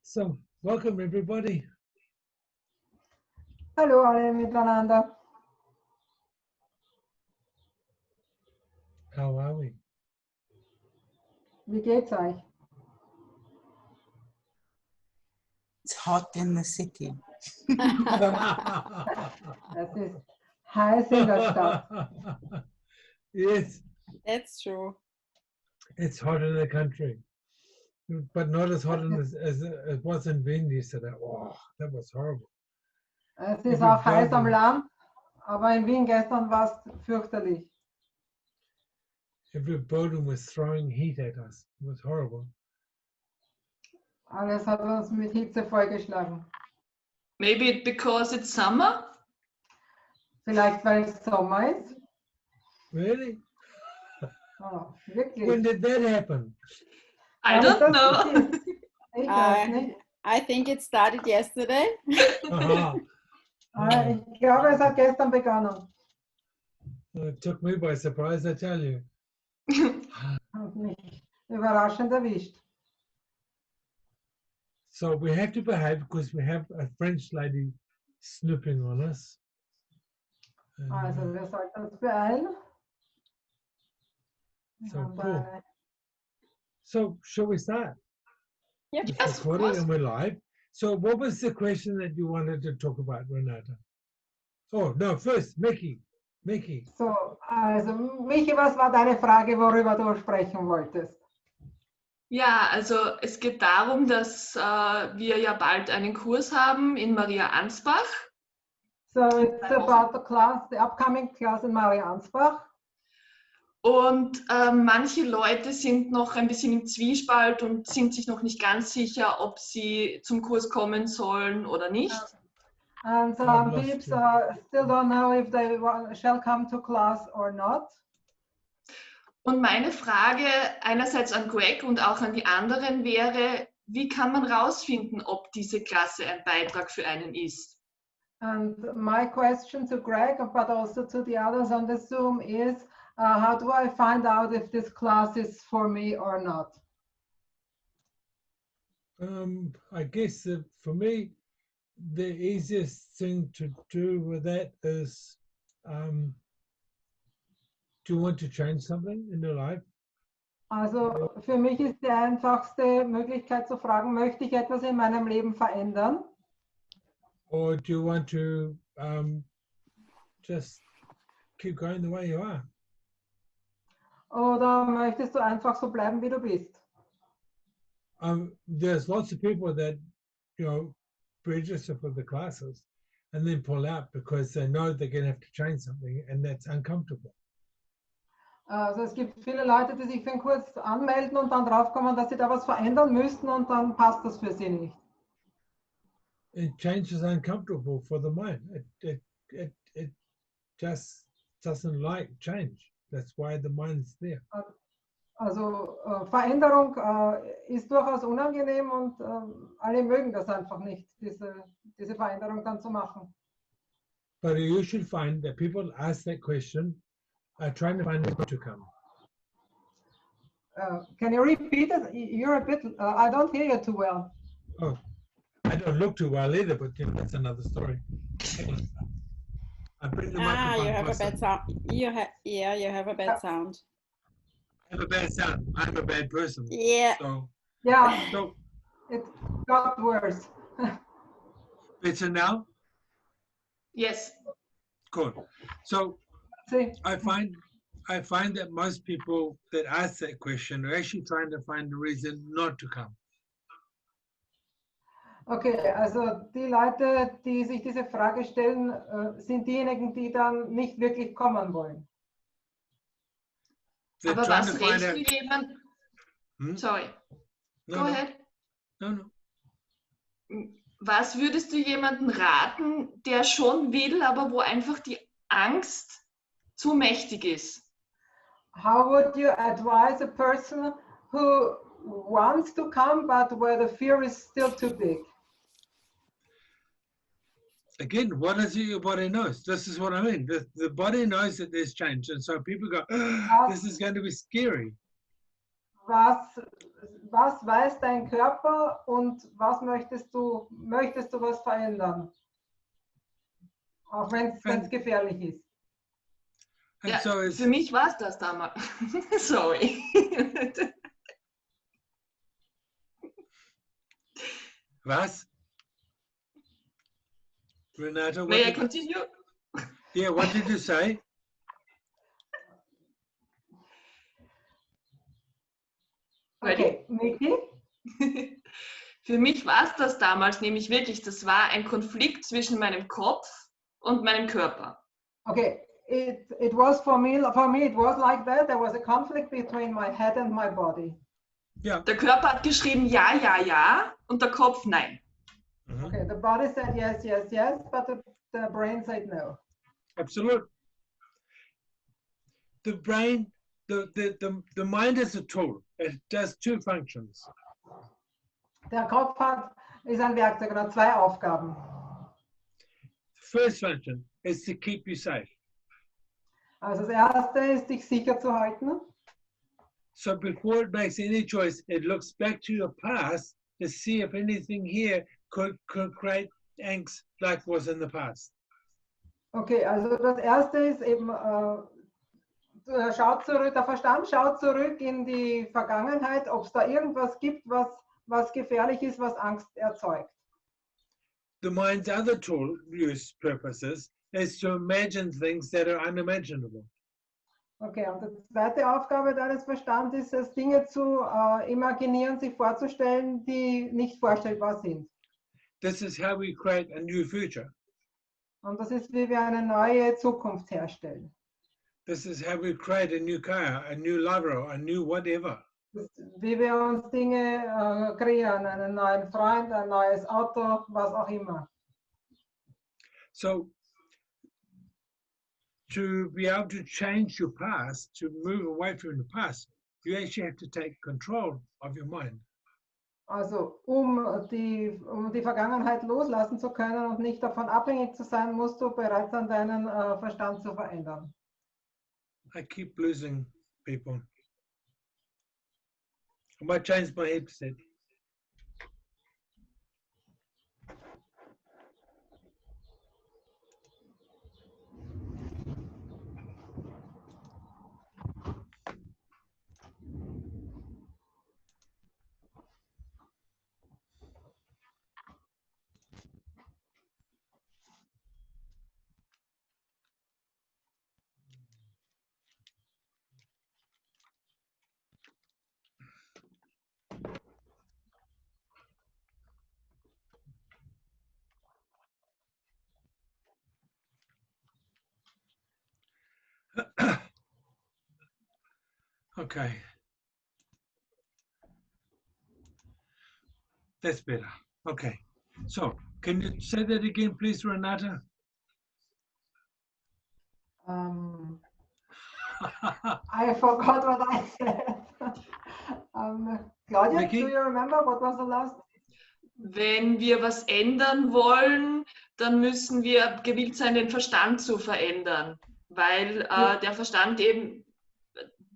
So, welcome everybody. Hallo alle miteinander. How are we? Wie geht's euch? It's hot in the city. Es ist heiß in der Stadt. Yes, That's true. it's hot in the country, but not as hot as it was in Wien yesterday. Oh, that was horrible. Es ist auch heiß am Land, aber in Wien gestern war es fürchterlich. Every building was throwing heat at us. It was horrible. Alles hat uns mit Hitze vollgeschlagen. Maybe because it's summer? Vielleicht weil es Sommer ist. Really? Oh, When wirklich. did that happen? I Wann ist don't das know. passiert? Ich weiß nicht. I think it started yesterday. Aha. Ich glaube, es hat gestern begonnen. It took me by surprise, I tell you. Hat mich überraschend erwischt. So we have to behave because we have a French lady snooping on us. And, Also wir sollten uns beeilen. Wir So haben da cool. eine- So shall we start? Yep. It's Yes, of recorded course. and we're live. So what was the question that you wanted to talk about, Renata? Oh, no, first, Mickey. So, also Michi, was war deine Frage, worüber du sprechen wolltest? Ja, also es geht darum, dass wir ja bald einen Kurs haben in Maria Ansbach. So it's about the class, the upcoming class in Mariansbach. Und manche Leute sind noch ein bisschen im Zwiespalt und sind sich noch nicht ganz sicher, ob sie zum Kurs kommen sollen oder nicht. And some people still don't know if they shall come to class or not. Und meine Frage einerseits an Greg und auch an die anderen wäre, wie kann man rausfinden, ob diese Klasse ein Beitrag für einen ist? And my question to Greg, but also to the others on the Zoom is, how do I find out if this class is for me or not? I guess for me, the easiest thing to do with that is, do you want to change something in your life? Also für mich ist die einfachste Möglichkeit zu fragen, möchte ich etwas in meinem Leben verändern? Or do you want to just keep going the way you are? Oder möchtest du einfach so bleiben, wie du bist? There's lots of people that, register for the classes and then pull out because they know they're going to have to change something and that's uncomfortable. Also es gibt viele Leute, die sich für den Kurs anmelden und dann draufkommen, dass sie da was verändern müssten und dann passt das für sie nicht. And change is uncomfortable for the mind. It just doesn't like change. That's why the mind's there. Also Veränderung ist durchaus unangenehm und alle mögen das einfach nicht, diese Veränderung dann zu machen. But you should find that people ask that question are trying to find a way to come. Can you repeat it? You're a bit, I don't hear you too well. Oh, I don't look too well either, but that's another story. I bring the microphone You have a closer. bad sound. You have a bad sound. I have a bad sound. I'm a bad person. Yeah. So, Yeah, so it got worse. better now? Yes. Cool. So See, I find that most people that ask that question are actually trying to find a reason not to come. okay, also die Leute, die sich diese Frage stellen, sind diejenigen, die dann nicht wirklich kommen wollen. They're Aber trying was to find rätst out. du jemand? Sorry, No, go no, ahead. no. Was würdest du jemandem raten, der schon will, aber wo einfach die Angst zu mächtig ist? How would you advise a person who wants to come, but where the fear is still too big? Again, what is it your body knows? This is what I mean. The body knows that there's change. And so people go, this is going to be scary. was weiß dein Körper und was möchtest du was verändern? Auch wenn es gefährlich ist. And Ja, so it's, für mich war es das damals. Sorry. was? Renata, what May I did, continue? yeah, what did you say? Okay, Miki? Für mich war es das damals nämlich wirklich, das war ein Konflikt zwischen meinem Kopf und meinem Körper. Okay, it was for me it was like that. There was a conflict between my head and my body. Yeah. Der Körper hat geschrieben ja, ja, ja und der Kopf nein. Mhm. Okay, the body said yes, yes, yes, but the brain said no. Absolute. The brain, the mind is a tool. It does two functions. Der Kopf ist ein Werkzeug und hat zwei Aufgaben. The first function is to keep you safe. Also das erste ist, dich sicher zu halten. So before it makes any choice, it looks back to your past to see if anything here could create angst like was in the past. Okay, also das erste ist eben, der Verstand schaut zurück in die Vergangenheit, ob es da irgendwas gibt, was gefährlich ist, was Angst erzeugt. The mind's other tool use purposes is to imagine things that are unimaginable. Okay, und die zweite Aufgabe deines Verstandes ist es, Dinge zu imaginieren, sich vorzustellen, die nicht vorstellbar sind. This is how we create a new future. Und das ist, wie wir eine neue Zukunft herstellen. This is how we create a new car, a new lover, a new whatever. Das ist, wie wir uns Dinge kreieren, einen neuen Freund, ein neues Auto, was auch immer. So to be able to change your past, to move away from the past, you actually have to take control of your mind. Also um die Vergangenheit loslassen zu können und nicht davon abhängig zu sein, musst du bereit sein, deinen Verstand zu verändern. I keep losing people. I might change my headset. Okay. That's better. Okay. So can you say that again, please, Renata? I forgot what I said. Claudia, Vicky? do you remember what was the last? Wenn wir was ändern wollen, dann müssen wir gewillt sein, den Verstand zu verändern, weil der Verstand eben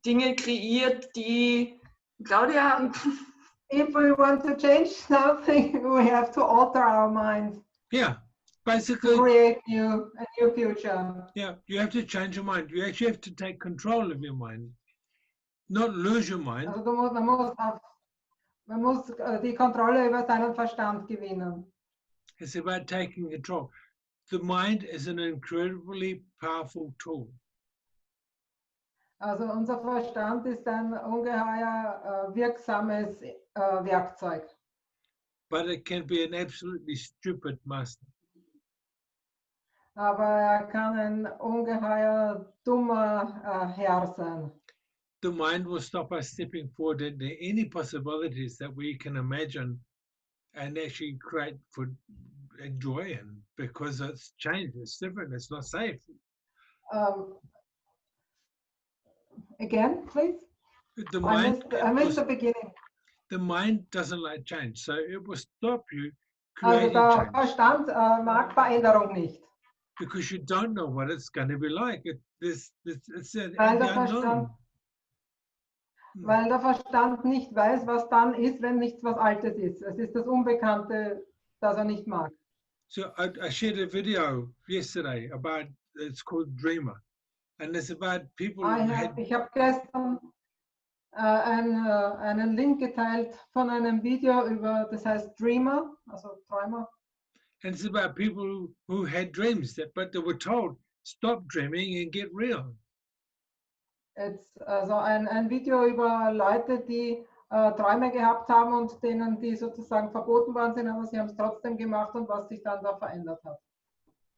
Dinge kreiert, die, Claudia, If we want to change something, we have to alter our mind Yeah, to basically, create a new future. yeah, you have to change your mind. You actually have to take control of your mind, not lose your mind. Also man muss die Kontrolle über seinen Verstand gewinnen. It's about taking control. The mind is an incredibly powerful tool. Also unser Verstand ist ein ungeheuer wirksames Werkzeug. But it can be an absolutely stupid master. Aber kann ein ungeheuer dummer Herr sein. The mind will stop us stepping forward into any possibilities that we can imagine and actually create for joy in, because it's changed, it's different, it's not safe. Again, please. The I missed the beginning. the mind doesn't like change, so it will stop you Also creating der change Verstand mag Veränderung nicht. because you don't know what it's going to be like. It's the Weil der unknown. weil der Verstand nicht weiß, was dann ist, wenn nichts was Altes ist. Es ist das Unbekannte, das er nicht mag. So I shared a video yesterday about, it's called Dreamer. And it's about people who had, Ich habe gestern einen Link geteilt von einem Video über, das heißt Dreamer, also Träumer. and it's about people who had dreams, but they were told, stop dreaming and get real. Also ein Video über Leute, die Träume gehabt haben und denen die sozusagen verboten worden sind, aber sie haben es trotzdem gemacht und was sich dann da verändert hat.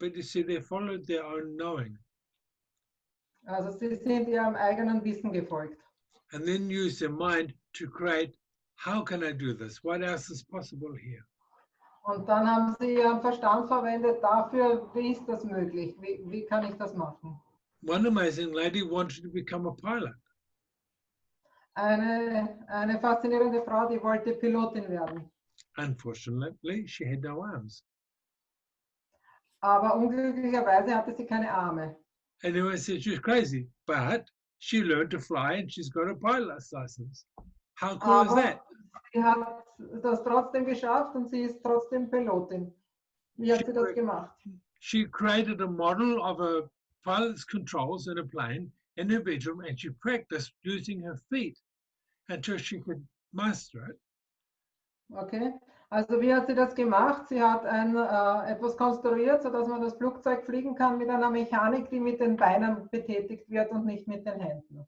But you see, they followed their own knowing Also sie sind ihrem eigenen Wissen gefolgt. and then used their mind to create, how can I do this? What else is possible here? Und dann haben sie ihren Verstand verwendet dafür, wie ist das möglich? Wie kann ich das machen? One amazing lady wanted to become a pilot. Eine faszinierende Frau, die wollte Pilotin werden. Unfortunately, she had no arms. Aber unglücklicherweise hatte sie keine Arme. And everyone said she was crazy, but she learned to fly and she's got a pilot's license. How cool is Aber that? sie hat das trotzdem geschafft und sie ist trotzdem Pilotin. Wie hat sie das gemacht? She created a model of a pilot's controls in a plane in her bedroom and she practiced using her feet until she could master it. Okay, also wie hat sie das gemacht? Sie hat etwas konstruiert, sodass man das Flugzeug fliegen kann mit einer Mechanik, die mit den Beinen betätigt wird und nicht mit den Händen.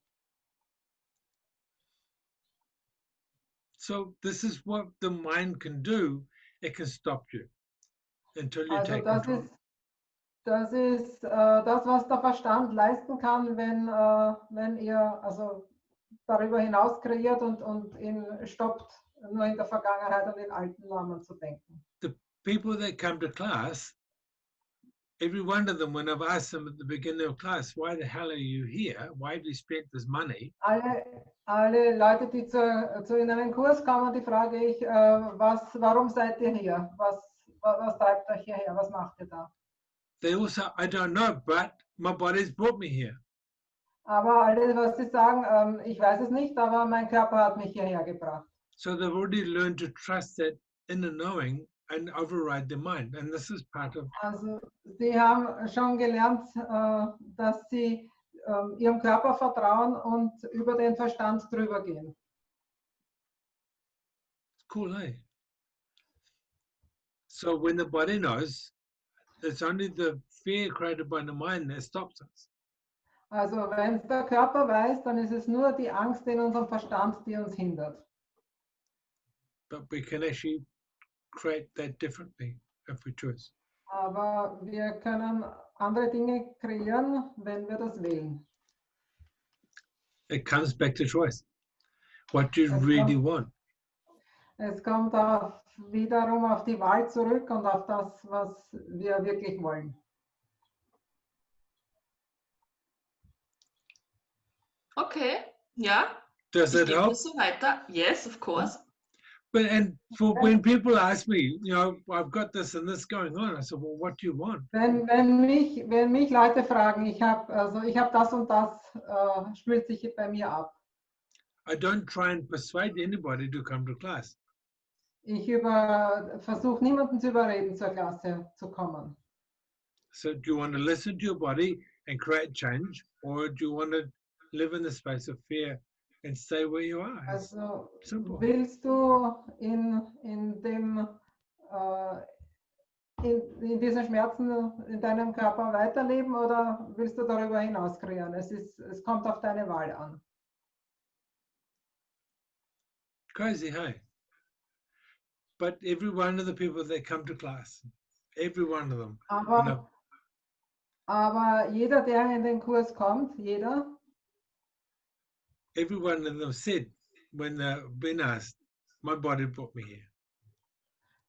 So this is what the mind can do. It can stop you until you Also take das control. ist das, was der Verstand leisten kann, wenn ihr also darüber hinaus kreiert und ihn stoppt, nur in der Vergangenheit und in alten Namen zu denken. The people that come to class, every one of them, when I've asked them at the beginning of class, why the hell are you here? Why have you spent this money? Alle Leute, die zu in einen Kurs kommen, die frage ich, warum seid ihr hier? Was treibt euch hierher? Was macht ihr da? They also, I don't know, but my body's brought me here. Aber alle, was sie sagen, ich weiß es nicht, aber mein Körper hat mich hierher gebracht. So they've already learned to trust that inner knowing and override the mind. And this is part of, Also sie haben schon gelernt, dass sie ihrem Körper vertrauen und über den Verstand drüber gehen. it's cool, eh? So when the body knows, it's only the fear created by the mind that stops us. Also wenn es der Körper weiß, dann ist es nur die Angst in unserem Verstand, die uns hindert. But we can actually create that differently if we choose. Aber wir können andere Dinge kreieren, wenn wir das wählen. It comes back to choice. What do you That's really right. want? Es kommt wiederum auf die Wahl zurück und auf das, was wir wirklich wollen. Okay, ja. Does Ich it gebe help? das so weiter. Yes, of course. But and for when people ask me, you know, I've got this and this going on, I said, well, what do you want? Wenn mich Leute fragen, ich habe das und das, spielt sich bei mir ab. I don't try and persuade anybody to come to class. Ich versuche niemanden zu überreden, zur Klasse zu kommen. So do you want to listen to your body and create change, or do you want to live in the space of fear and stay where you are? It's Also simple. willst du in diesen Schmerzen in deinem Körper weiterleben oder willst du darüber hinaus kreieren? Es kommt auf deine Wahl an. Crazy, hey? But every one of the people that come to class, every one of them, Aber jeder, der in den Kurs kommt, every one of them said when they've been asked, my body brought me here.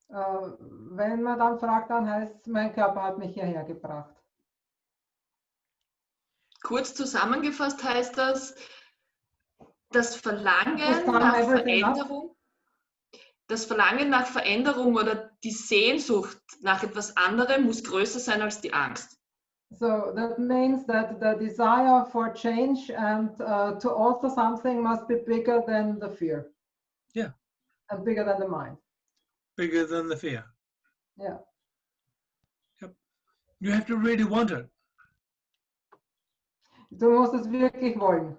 wenn man dann fragt, dann heißt es, mein Körper hat mich hierher gebracht. Kurz zusammengefasst heißt das Verlangen Das kann nach everything up. Veränderung, das Verlangen nach Veränderung oder die Sehnsucht nach etwas anderem muss größer sein als die Angst. So that means that the desire for change and to alter something must be bigger than the fear. Yeah. And bigger than the mind. Bigger than the fear. Yeah. You have to really want it. Du musst es wirklich wollen.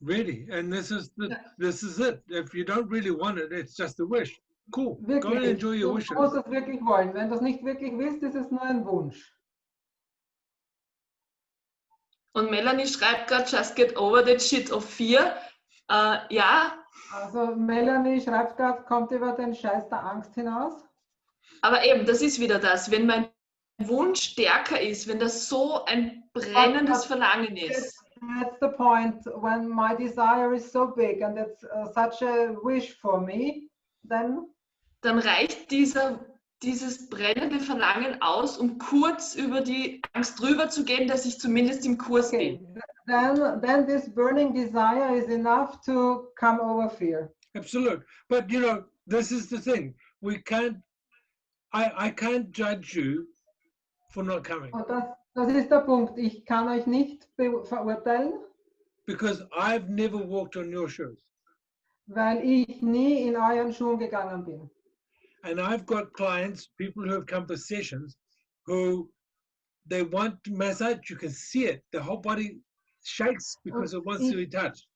Really. And this is it. If you don't really want it, it's just a wish. Cool. Go and Wirklich. enjoy your Du wishes. musst es wirklich wollen. Wenn du es nicht wirklich willst, ist es nur ein Wunsch. Und Melanie schreibt gerade, just get over that shit of fear. Ja, Also Melanie schreibt gerade, kommt über den Scheiß der Angst hinaus. aber eben, das ist wieder das. Wenn mein Wunsch stärker ist, wenn das so ein brennendes Verlangen ist, That's the point. When my desire is so big and it's such a wish for me, then dann reicht dieses brennende Verlangen aus, um kurz über die Angst drüber zu gehen, dass ich zumindest im Kurs bin. then this burning desire is enough to come over fear. Absolute. But you know, this is the thing. We can't I can't judge you for not coming. Und das ist der Punkt. Ich kann euch nicht verurteilen, Because I've never walked on your shoes. weil ich nie in euren Schuhen gegangen bin. And I've got clients, people who have come for sessions, who they want to massage. You can see it. The whole body shakes because it wants to be touched.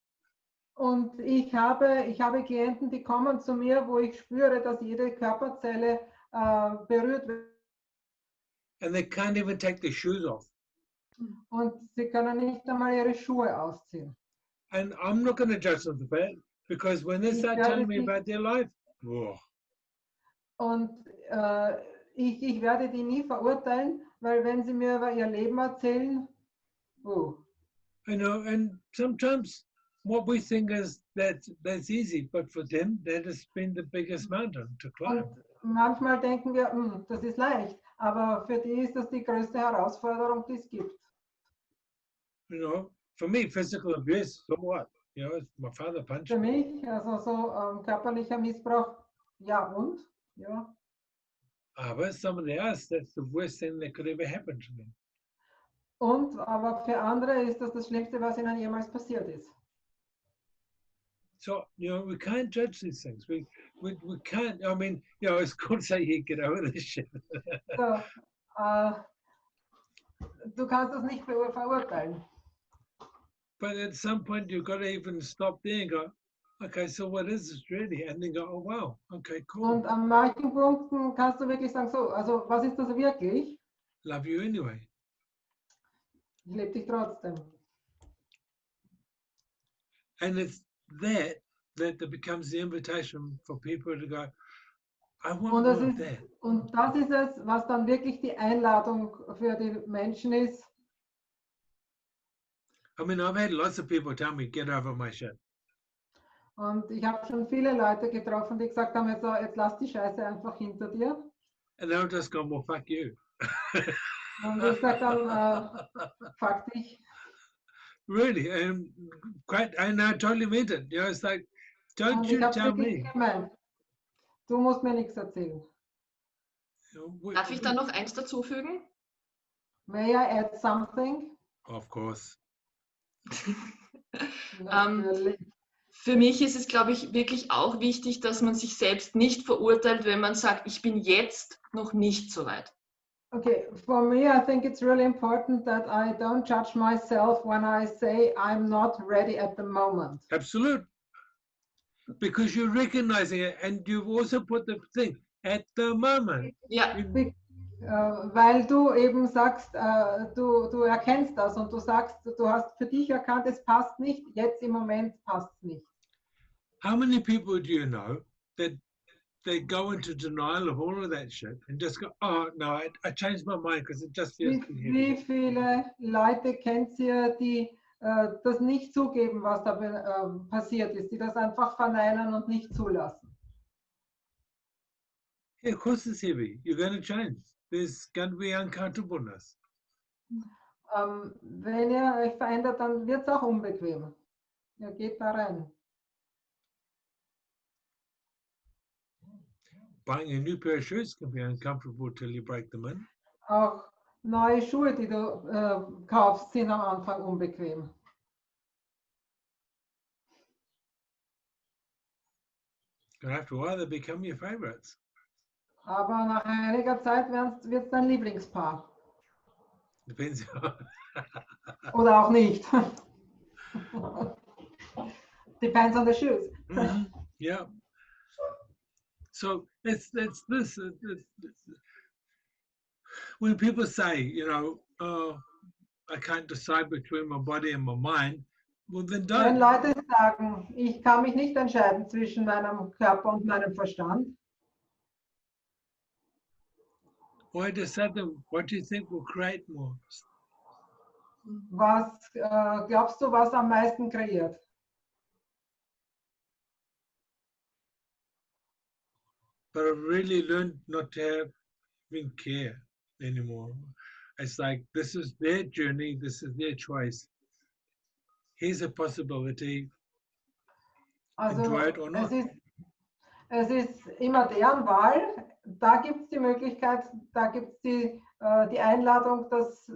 Und ich habe Klienten, die kommen zu mir, wo ich spüre, dass jede Körperzelle berührt wird. And they can't even take their shoes off. Und sie können nicht einmal ihre Schuhe ausziehen. And I'm not going to judge them for that, because when they start telling me about their life, whoa. Und ich werde die nie verurteilen, weil wenn sie mir über ihr Leben erzählen, You know, and sometimes what we think is that's easy, but for them, that has been the biggest mountain to climb. Und manchmal denken wir, das ist leicht, aber für die ist das die größte Herausforderung, die es gibt. You know, for me, physical abuse, so what? You know, my father punched Für me. mich, also so körperlicher Missbrauch, ja und? Ja. But somebody else, that's the worst thing that could ever happen to them. Und, aber für andere ist das das Schlimmste, was ihnen jemals passiert ist. So, you know, we can't judge these things. We can't, I mean, you know, it's cool to say, here, get over this shit. So, du kannst das nicht verurteilen. But at some point, you've got to even stop there and go, okay, so what is this really? And then go, oh, wow, okay, cool. Und an manchen Punkten kannst du wirklich sagen, so, also was ist das wirklich? Love you anyway. Ich liebe dich trotzdem. And it's that becomes the invitation for people to go, I want Und more of that. das ist es, was dann wirklich die Einladung für die Menschen ist. I mean, I've had lots of people tell me, get over my shit. Und ich habe schon viele Leute getroffen, die gesagt haben, jetzt lass die Scheiße einfach hinter dir. And they'll just go, well, fuck you. Und ich sage dann, fuck dich. Really, and I totally meant it. You know, it's like, don't Und ich you habe tell wirklich me. gemeint, du musst mir nichts erzählen. You know, Darf ich da noch eins dazufügen? May I add something? Of course. Natürlich. Für mich ist es, glaube ich, wirklich auch wichtig, dass man sich selbst nicht verurteilt, wenn man sagt, ich bin jetzt noch nicht so weit. Okay, for me, I think it's really important that I don't judge myself when I say I'm not ready at the moment. Absolute. Because you're recognizing it, and you've also put the thing at the moment. Ja, Weil du eben sagst, du erkennst das und du sagst, du hast für dich erkannt, es passt nicht, jetzt im Moment passt es nicht. How many people do you know that they go into denial of all of that shit and just go, oh no, I changed my mind because it just feels too Wie heavy. viele Leute kennt ihr, die das nicht zugeben, was da passiert ist, die das einfach verneinen und nicht zulassen? Yeah, of course it's heavy. You're going to change. There's going to be uncomfortableness. Wenn ihr euch verändert, dann wird es auch unbequem. Ihr geht da rein. Buying a new pair of shoes can be uncomfortable till you break them in. Auch neue Schuhe, die du kaufst, sind am Anfang unbequem. And after a while, they become your favorites. Aber nach einiger Zeit wird es dein Lieblingspaar. Depends. Oder auch nicht. Depends on the shoes. Yeah. So it's this. When people say, you know, oh, I can't decide between my body and my mind, well then Wenn don't. Leute sagen, ich kann mich nicht entscheiden zwischen meinem Körper und meinem Verstand, Why just say them? What do you think will create more? was glaubst du, was am meisten kreiert? But I've really learned not to even care anymore. It's like, this is their journey, this is their choice. Here's a possibility, Also enjoy it or not. es ist immer deren Wahl. Da gibt es die Möglichkeit, da gibt es die Einladung, das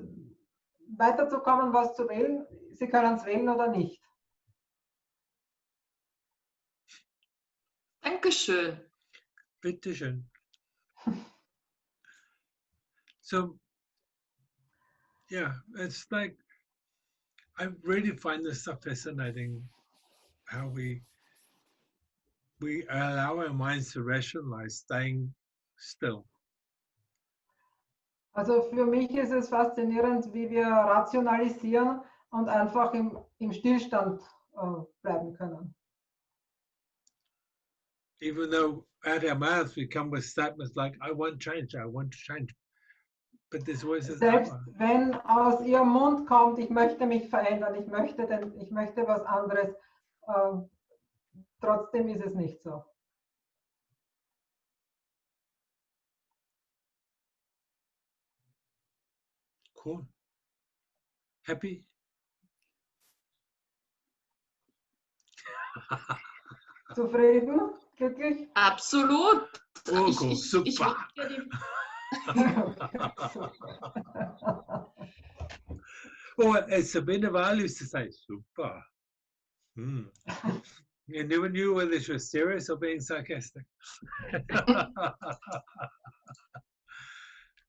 weiterzukommen, was zu wählen. Sie können es wählen oder nicht. Dankeschön. Bitteschön. So, yeah, it's like, I really find this stuff fascinating, how we allow our minds to rationalize, staying still. Also für mich ist es faszinierend, wie wir rationalisieren und einfach im Stillstand bleiben können. Even though out our mouths we come with statements like, I want change, I want to change. But there's always this Selbst other. wenn aus ihrem Mund kommt, ich möchte mich verändern, ich möchte was anderes, trotzdem ist es nicht so. Cool. Happy? Zufrieden? Glücklich? Absolut. Oh, Ich- cool. ich- Super. ich möchte ja die- Oh, as Sabine Wahl used to say, super. You never knew whether she was serious or being sarcastic.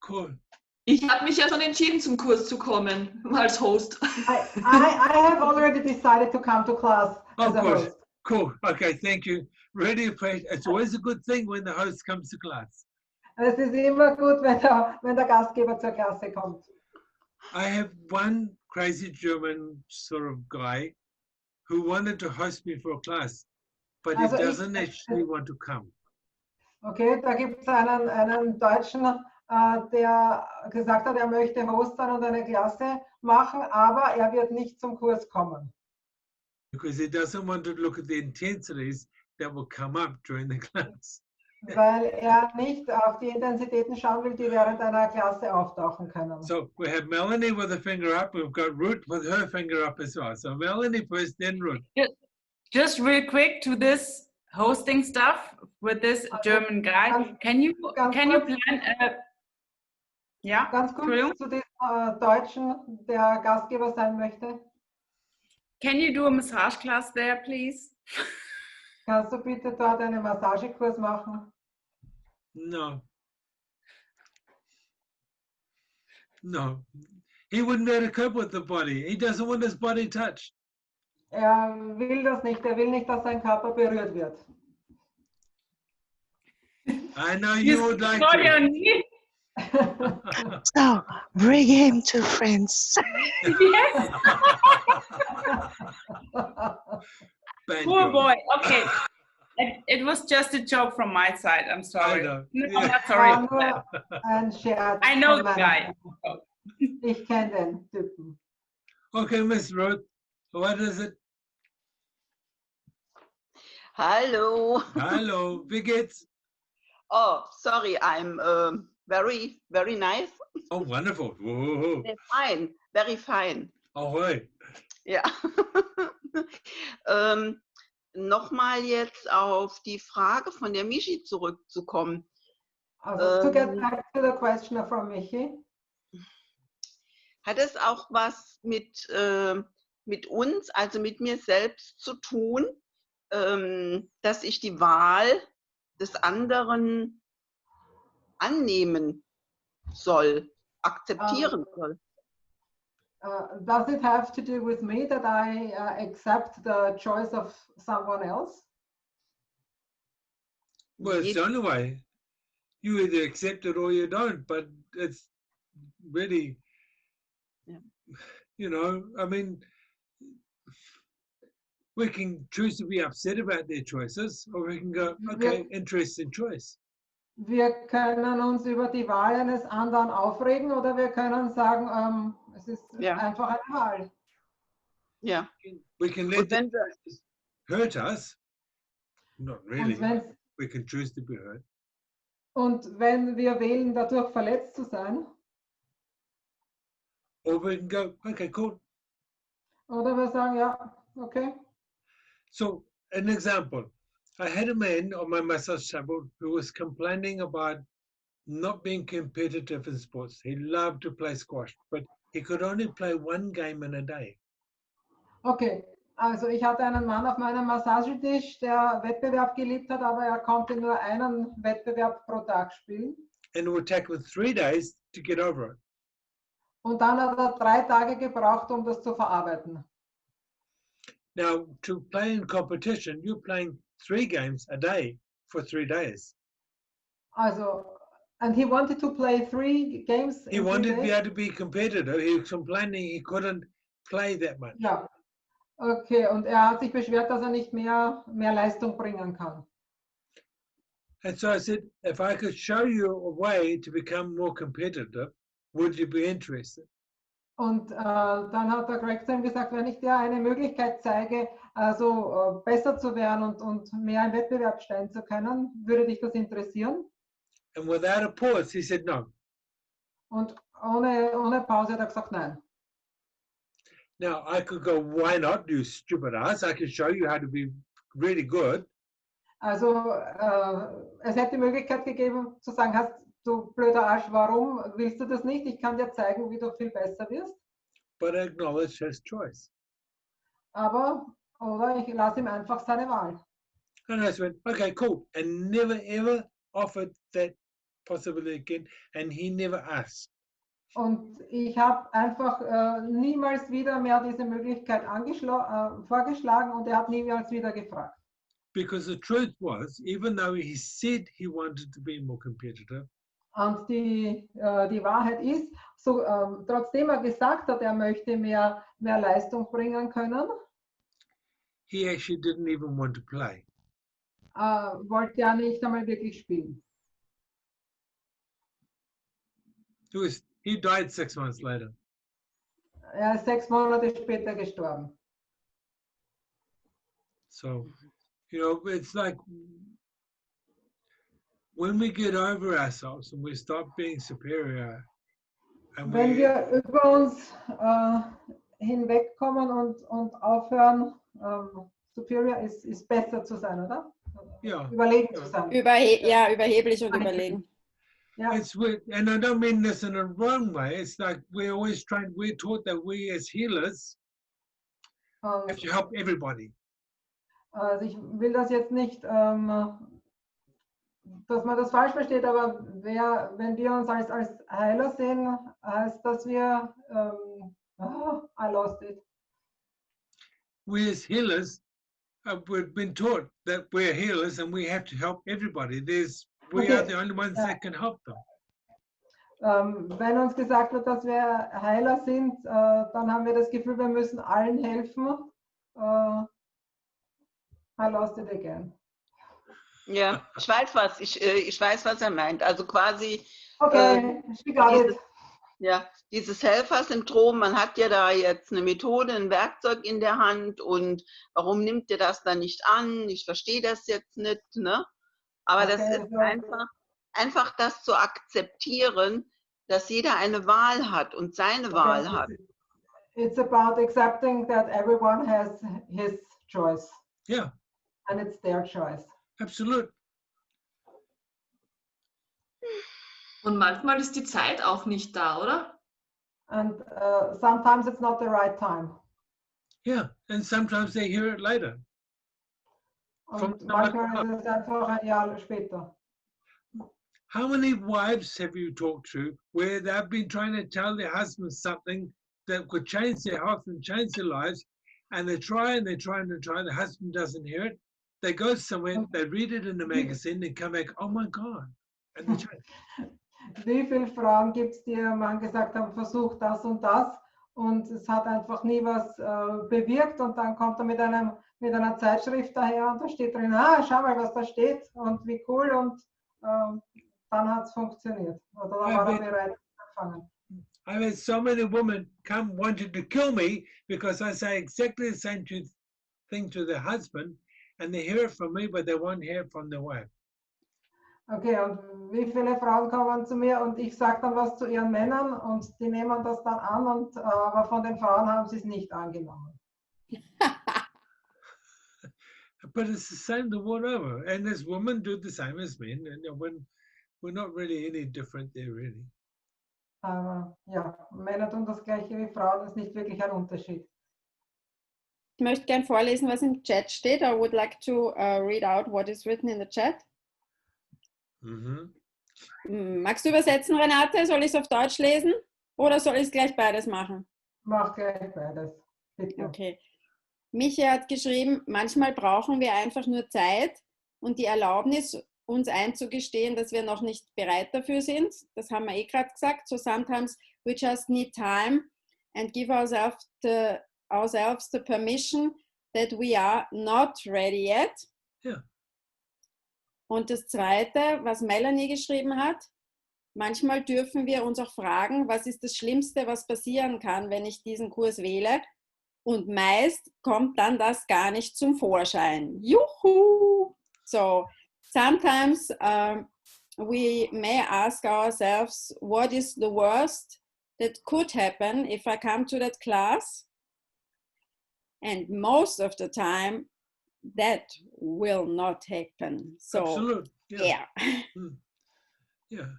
Cool. Ich habe mich ja schon entschieden, zum Kurs zu kommen, als Host. I have already decided to come to class Oh, as a good. host. Cool. Okay, thank you. Really appreciate. It's always a good thing when the host comes to class. Es ist immer gut, wenn der Gastgeber zur Klasse kommt. I have one crazy German sort of guy who wanted to host me for a class, but he Also doesn't actually want to come. Okay, da gibt es einen Deutschen, der gesagt hat, er möchte Host sein und eine Klasse machen, aber er wird nicht zum Kurs kommen. Because he doesn't want to look at the intensities that will come up during the class. Weil er nicht auf die Intensitäten schauen will, die während einer Klasse auftauchen können. So we have Melanie with a finger up. We've got Ruth with her finger up as well. So Melanie first, then Ruth. Just real quick to this hosting stuff with this German guy. Can you plan? Yeah. Ganz kurz zu diesem Deutschen, der Gastgeber sein möchte. Can you do a massage class there, please? Kannst du bitte dort einen Massagekurs machen? No. No. He wouldn't be able to cope with the body. He doesn't want his body touched. Er will das nicht, er will nicht, dass sein Körper berührt wird. I know you would like to. So, bring him to friends. Yes. Poor boy. Okay. It was just a joke from my side. I'm sorry. I know. No, Yeah. I'm not sorry. Ein Scherz. I know von the meiner guy. Seite. Ich kenne den Typen. Okay, Miss Ruth, what is it? Hallo. Hello, wie geht's? Oh, sorry, I'm very, very nice. Oh, wonderful. Whoa. Fine, very fine. Ahoy. Ja. Nochmal jetzt auf die Frage von der Michi zurückzukommen. Also, to get back to the question from Michi. hat es auch was mit uns, also mit mir selbst zu tun, dass ich die Wahl des anderen annehmen soll, akzeptieren soll? Does it have to do with me that I accept the choice of someone else? Well, it's the only way. You either accept it or you don't, but it's really, Yeah. you know, I mean, we can choose to be upset about their choices, or we can go, okay, interesting choice. Wir können uns über die Wahl eines anderen aufregen oder wir können sagen, es ist Ja. einfach eine Wahl. Ja. We can let them hurt us. Not really. We can choose to be hurt. Und wenn wir wählen, dadurch verletzt zu sein, Or we can go, okay, cool. oder wir sagen, ja, okay. So, an example. I had a man on my massage table who was complaining about not being competitive in sports. He loved to play squash, but he could only play one game in a day. Okay, also ich hatte einen Mann auf meinem Massagetisch, der Wettbewerb geliebt hat, aber er konnte nur einen Wettbewerb pro Tag spielen. And it would take him 3 days to get over it. Und dann hat er 3 Tage gebraucht, um das zu verarbeiten. Now, to play in competition, you're playing 3 games a day for 3 days. Also, and he wanted to play 3 games He in 3 wanted to be days? able to be competitive. He was complaining he couldn't play that much. Ja. Okay, und er hat sich beschwert, dass er nicht mehr Leistung bringen kann. And so I said, if I could show you a way to become more competitive, would you be interested? Und dann hat der Greg zu ihm gesagt, wenn ich dir eine Möglichkeit zeige, also besser zu werden und mehr im Wettbewerb stehen zu können, würde dich das interessieren? And without a pause, he said no. Und ohne Pause hat er gesagt, nein. Now, I could go, why not, you stupid ass? I can show you how to be really good. Also es hätte die Möglichkeit gegeben zu sagen, du blöder Arsch, warum willst du das nicht? Ich kann dir zeigen, wie du viel besser wirst. But I acknowledge his choice. Aber, oder ich lasse ihm einfach seine Wahl. And I went, okay, cool. And never ever offered that possibility again. And he never asked. Und ich habe einfach niemals wieder mehr diese Möglichkeit vorgeschlagen und er hat niemals wieder gefragt. Because the truth was, even though he said he wanted to be more competitive, Und die Wahrheit ist, so, trotzdem er gesagt hat, er möchte mehr Leistung bringen können, he actually didn't even want to play. wollte er nicht einmal wirklich spielen. He died 6 months later. Er ist 6 Monate später gestorben. So, you know, it's like when we get over ourselves and we stop being superior, and Wenn wir über uns hinwegkommen und aufhören, superior ist besser zu sein, oder? Ja. Überlegen zu sein. Überheblich und überlegen. Ja. It's weird, and I don't mean this in a wrong way. It's like we're taught that we as healers have to help everybody. Also ich will das jetzt nicht, dass man das falsch versteht, aber wenn wir uns als Heiler sehen, heißt, dass wir, I lost it. We as healers, we've been taught that we're healers and we have to help everybody. We are the only ones that can help them. Wenn uns gesagt wird, dass wir Heiler sind, dann haben wir das Gefühl, wir müssen allen helfen. I lost it again. Ja, ich weiß, was er meint. Also quasi Okay, she got it. Ja, dieses Helfersyndrom, man hat ja da jetzt eine Methode, ein Werkzeug in der Hand und warum nimmt ihr das dann nicht an? Ich verstehe das jetzt nicht, ne? Aber Okay, das ist einfach das zu akzeptieren, dass jeder eine Wahl hat und seine Wahl hat. It's about accepting that everyone has his choice. Yeah. And it's their choice. Absolut. Und manchmal ist die Zeit auch nicht da, oder? And sometimes it's not the right time. Yeah, and sometimes they hear it later. Und manchmal ist es einfach ein Jahr später. How many wives have you talked to where they've been trying to tell their husbands something that could change their health and change their lives, and they try and they try and they try, the husband doesn't hear it. They go somewhere, they read it in the magazine, they come back, oh my God, and they change. Wie viele Frauen gibt es, die ihrem Mann gesagt haben, versuch das und es hat einfach nie was bewirkt und dann kommt er mit einer Zeitschrift daher und da steht drin, schau mal, was da steht und wie cool und dann hat es funktioniert. Oder dann war er bereit anfangen. I've had so many women come wanting to kill me because I say exactly the same thing to their husband and they hear it from me, but they won't hear it from their wife. Okay, und wie viele Frauen kommen zu mir und ich sage dann was zu ihren Männern und die nehmen das dann an, aber von den Frauen haben sie es nicht angenommen. But it's the same the world over. And as women do the same as men. And we're not really any different there, really. Ja, Männer tun das Gleiche wie Frauen, ist nicht wirklich ein Unterschied. Ich möchte gern vorlesen, was im Chat steht. I would like to read out what is written in the chat. Magst du übersetzen, Renate? Soll ich es auf Deutsch lesen? Oder soll ich es gleich beides machen? Mach gleich beides, bitte. Okay. Michi hat geschrieben, manchmal brauchen wir einfach nur Zeit und die Erlaubnis, uns einzugestehen, dass wir noch nicht bereit dafür sind. Das haben wir gerade gesagt. So sometimes we just need time and give ourselves the permission that we are not ready yet. Ja. Und das Zweite, was Melanie geschrieben hat, manchmal dürfen wir uns auch fragen, was ist das Schlimmste, was passieren kann, wenn ich diesen Kurs wähle? Und meist kommt dann das gar nicht zum Vorschein. Juhu! So, sometimes we may ask ourselves, what is the worst that could happen if I come to that class? And most of the time, that will not happen. So, absolutely. Yeah. Yeah.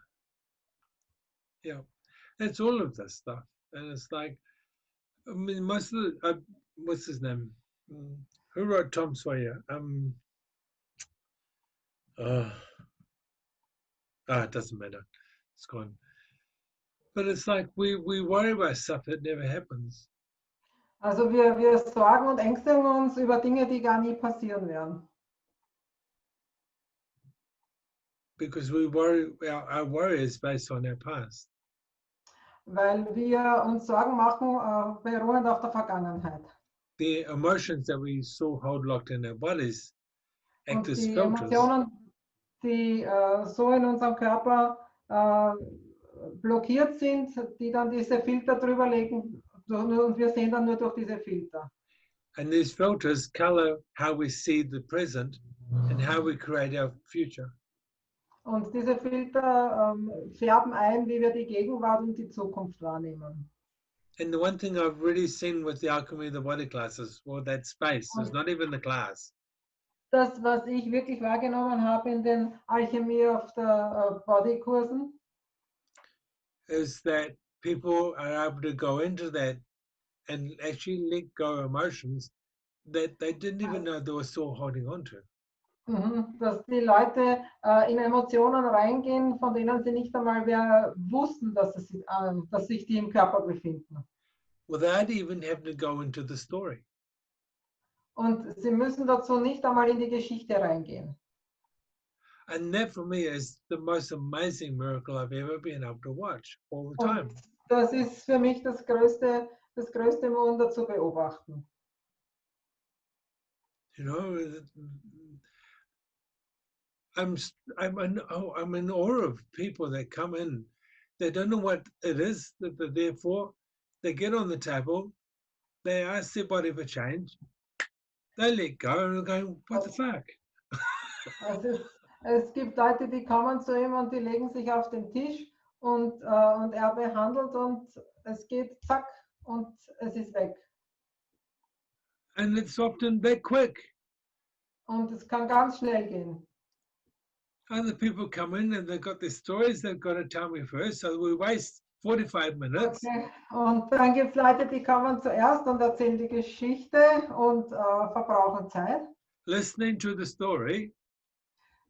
Yeah. It's all of this stuff. And it's like, I mean, most of the, what's his name? Who wrote Tom Sawyer? It doesn't matter. It's gone. But it's like we worry about stuff that never happens. Also wir sorgen und ängstigen uns über Dinge, die gar nie passieren werden. Because we worry, our worry is based on our past. Weil wir uns Sorgen machen, beruhend auf der Vergangenheit. The emotions that we so hold locked in our bodies act Und as die filters. Emotionen, die so in unserem Körper blockiert sind, die dann diese Filter drüber legen und wir sehen dann nur durch diese Filter. And these filters color how we see the present and how we create our future. Und diese Filter färben ein, wie wir die Gegenwart und die Zukunft wahrnehmen. And the one thing I've really seen with the Alchemy of the Body classes, well, that space, it's not even the class. Das, was ich wirklich wahrgenommen habe in den Alchemy of the Body Kursen, is that people are able to go into that and actually let go emotions that they didn't even know they were still holding on to. dass die Leute in Emotionen reingehen, von denen sie nicht einmal wussten, dass sich die im Körper befinden. Without even having to go into the story. Und sie müssen dazu nicht einmal in die Geschichte reingehen. And that for me is the most amazing miracle I've ever been able to watch all the time. Und das ist für mich das größte Wunder zu beobachten. You know, I'm in awe of people that come in. They don't know what it is that they're there for. They get on the table. They ask their body for change. They let go and they're going, what the fuck? Es gibt Leute, die kommen zu ihm und die legen sich auf den Tisch und er behandelt und es geht zack und es ist weg. And it's often that quick. Und es kann ganz schnell gehen. Other people come in and they've got their stories they've got to tell me first, so we waste 45 minutes. Okay. Und dann gibt es Leute, die kommen zuerst und erzählen die Geschichte und verbrauchen Zeit. Listening to the story,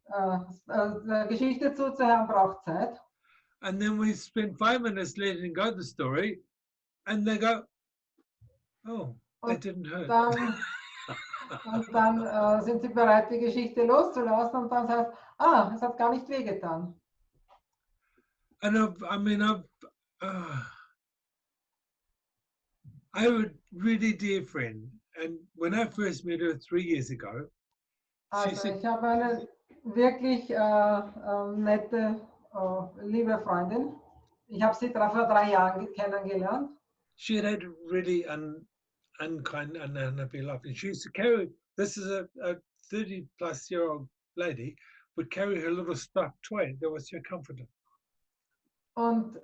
Der Geschichte zuzuhören braucht Zeit. and then we spend 5 minutes letting go the story, and they go, oh, that didn't hurt. Dann sind sie bereit, die Geschichte loszulassen und dann heißt, es hat gar nicht wehgetan. And I have a really dear friend, and when I first met her 3 years ago, she Also said, ich habe eine wirklich nette, liebe Freundin. Ich habe sie vor 3 Jahren kennengelernt. she had a really unkind, unhappy life, and she used to carry, this is a 30-plus-year-old lady, would carry her little stuffed toy that was her comforter. Und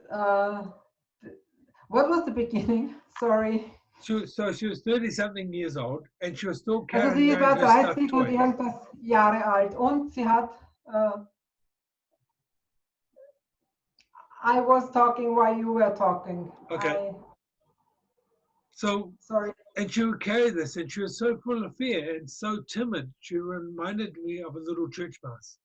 what was the beginning? Sorry. So she was 30-something years old, and she was still Also carrying sie war her stuffed 30 und toy. irgendwas Jahre alt und sie hat I was talking while you were talking. Okay. So, Sorry. and she would carry this, and she was so full of fear and so timid. She reminded me of a little church mouse.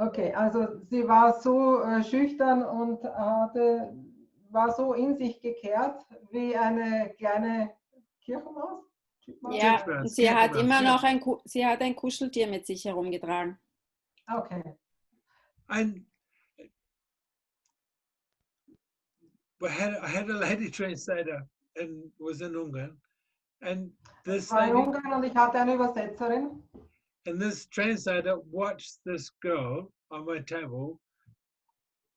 Okay, also sie war so schüchtern und war so in sich gekehrt wie eine kleine Kirchenmaus. Ja, Church und sie hat mouse, immer yeah. noch sie hat ein Kuscheltier mit sich herumgetragen. Okay. And I had a lady translator and was in Ungarn, and Ich this war in lady Ungarn und ich hatte eine Übersetzerin. and this translator watched this girl on my table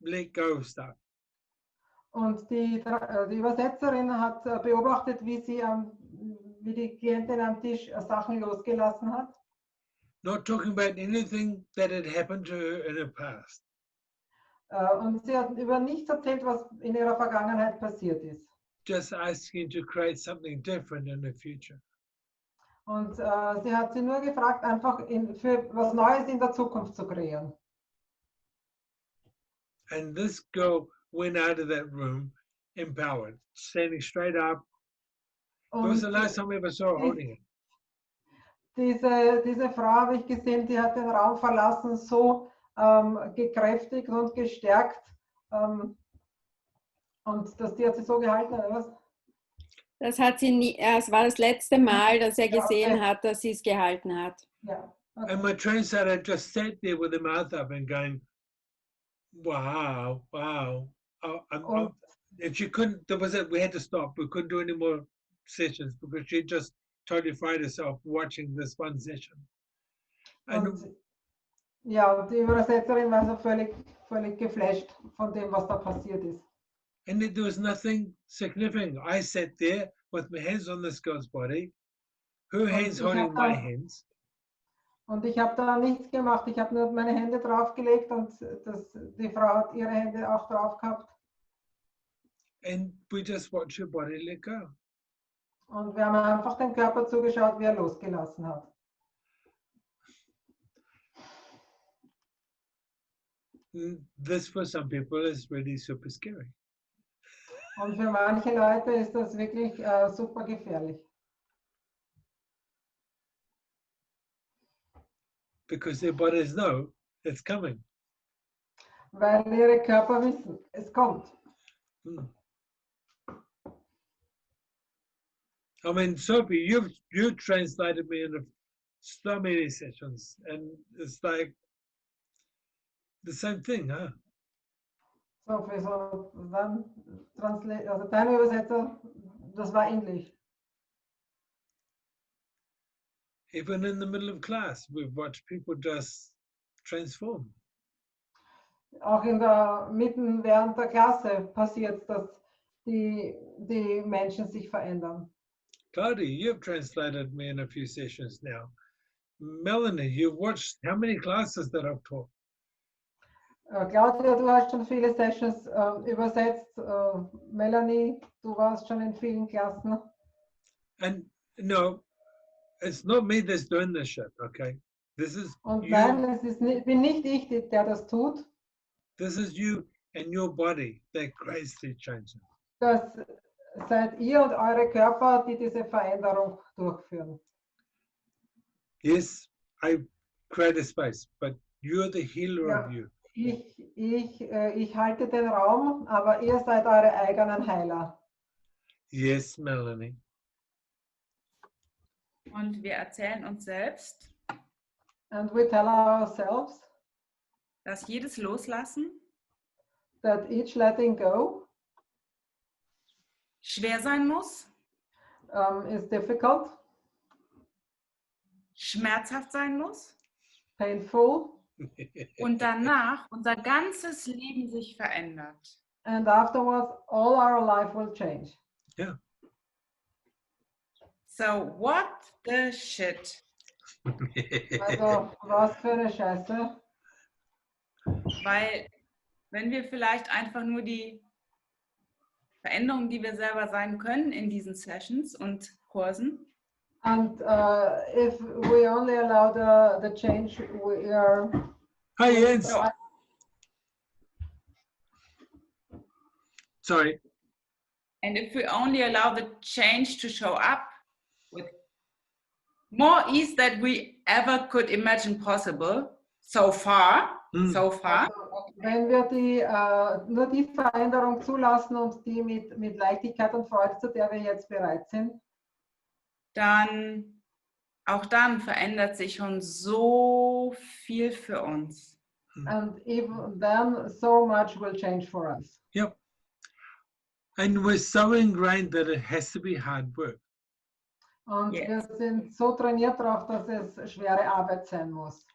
let go of stuff. Und die Übersetzerin hat beobachtet, wie die Klientin am Tisch Sachen losgelassen hat. Not talking about anything that had happened to her in her past. Und sie hat über nichts erzählt, was in ihrer Vergangenheit passiert ist. Just asking to create something different in the future. Und sie hat sie nur gefragt, einfach für was Neues in der Zukunft zu kreieren. And this girl went out of that room empowered, standing straight up. It was the last time we ever saw her holding it. Diese Frau habe ich gesehen, die hat den Raum verlassen, so gekräftigt und gestärkt. Und die hat sie so gehalten, oder was? Das hat sie nie, es war das letzte Mal, dass er Ja, gesehen okay. hat, dass sie es gehalten hat. Ja. Okay. And my translator just sat there with her mouth up and going, wow, wow. And she couldn't, we had to stop. We couldn't do any more sessions because she just totally fried herself watching this one session. And Und die Übersetzerin war so völlig geflasht von dem, was da passiert ist. And there was nothing significant. I sat there with my hands on this girl's body, her hands holding my hands. Und ich habe da nichts gemacht. Ich habe nur meine Hände draufgelegt und die Frau hat ihre Hände auch drauf gehabt. And we just watched her body let go. Und wir haben einfach den Körper zugeschaut, wie er losgelassen hat. This for some people is really super scary. Und für manche Leute ist das wirklich super gefährlich. Because their bodies know it's coming. Weil ihre Körper wissen, es kommt. I mean, Sophie, you've translated me in so many sessions, and it's like the same thing, huh? So dann also deine Übersetzer, das war ähnlich. Even in the middle of class, we've watched people just transform. Auch mitten während der Klasse passiert es, dass die Menschen sich verändern. Claudia, you've translated me in a few sessions now. Melanie, you've watched how many classes that I've taught? Claudia, du hast schon viele Sessions übersetzt. Melanie, du warst schon in vielen Klassen. And no, it's not me that's doing this shit, okay? This is Und you. nein, bin nicht ich, der das tut. This is you and your body that creates the change. Das seid ihr und eure Körper, die diese Veränderung durchführen. Yes, I create a space, but you're the healer Ja. of you. Ich halte den Raum, aber ihr seid eure eigenen Heiler. Yes, Melanie. Und wir erzählen uns selbst, And we tell ourselves dass jedes Loslassen that each letting go schwer sein muss, is difficult, schmerzhaft sein muss painful, und danach unser ganzes Leben sich verändert. and afterwards all our life will change. Yeah. So what the shit? Also, was für eine Scheiße. Weil wenn wir vielleicht einfach nur die Veränderungen, die wir selber sein können in diesen Sessions und Kursen, And if we only allow the change, we are. Hi, Jens. So. Sorry. and if we only allow the change to show up with more ease than we ever could imagine possible, so far, Also, wenn wir nur die Veränderung zulassen und die mit Leichtigkeit und Freude, zu der wir jetzt bereit sind, dann auch dann verändert sich schon so viel für uns. and even then, so much will change for us. Yep. And we're so ingrained that it has to be hard work. Und Yes. wir sind so trainiert darauf, dass es schwere Arbeit sein muss.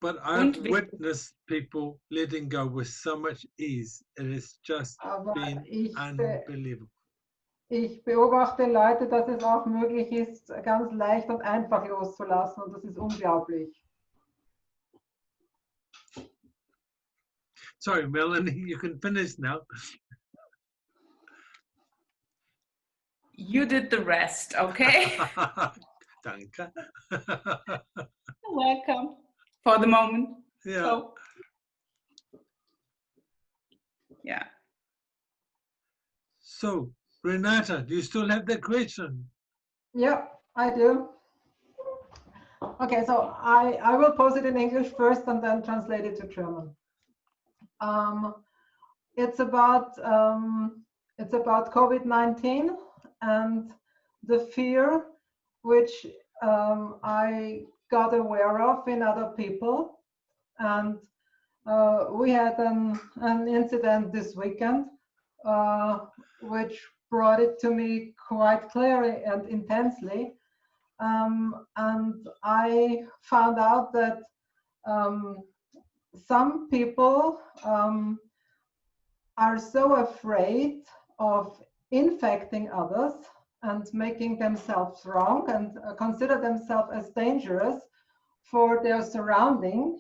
But I've Und wir- witnessed people letting go with so much ease. It has just Aber been unbelievable. ich beobachte Leute, dass es auch möglich ist, ganz leicht und einfach loszulassen, und das ist unglaublich. Sorry, Melanie, you can finish now. You did the rest, okay? Danke. You're welcome for the moment. Yeah. So, yeah. So, Renata, do you still have that question? Yeah, I do. Okay, so I will pose it in English first and then translate it to German. It's about COVID-19 and the fear which I got aware of in other people, and we had an incident this weekend which brought it to me quite clearly and intensely. And I found out that some people are so afraid of infecting others and making themselves wrong and consider themselves as dangerous for their surrounding.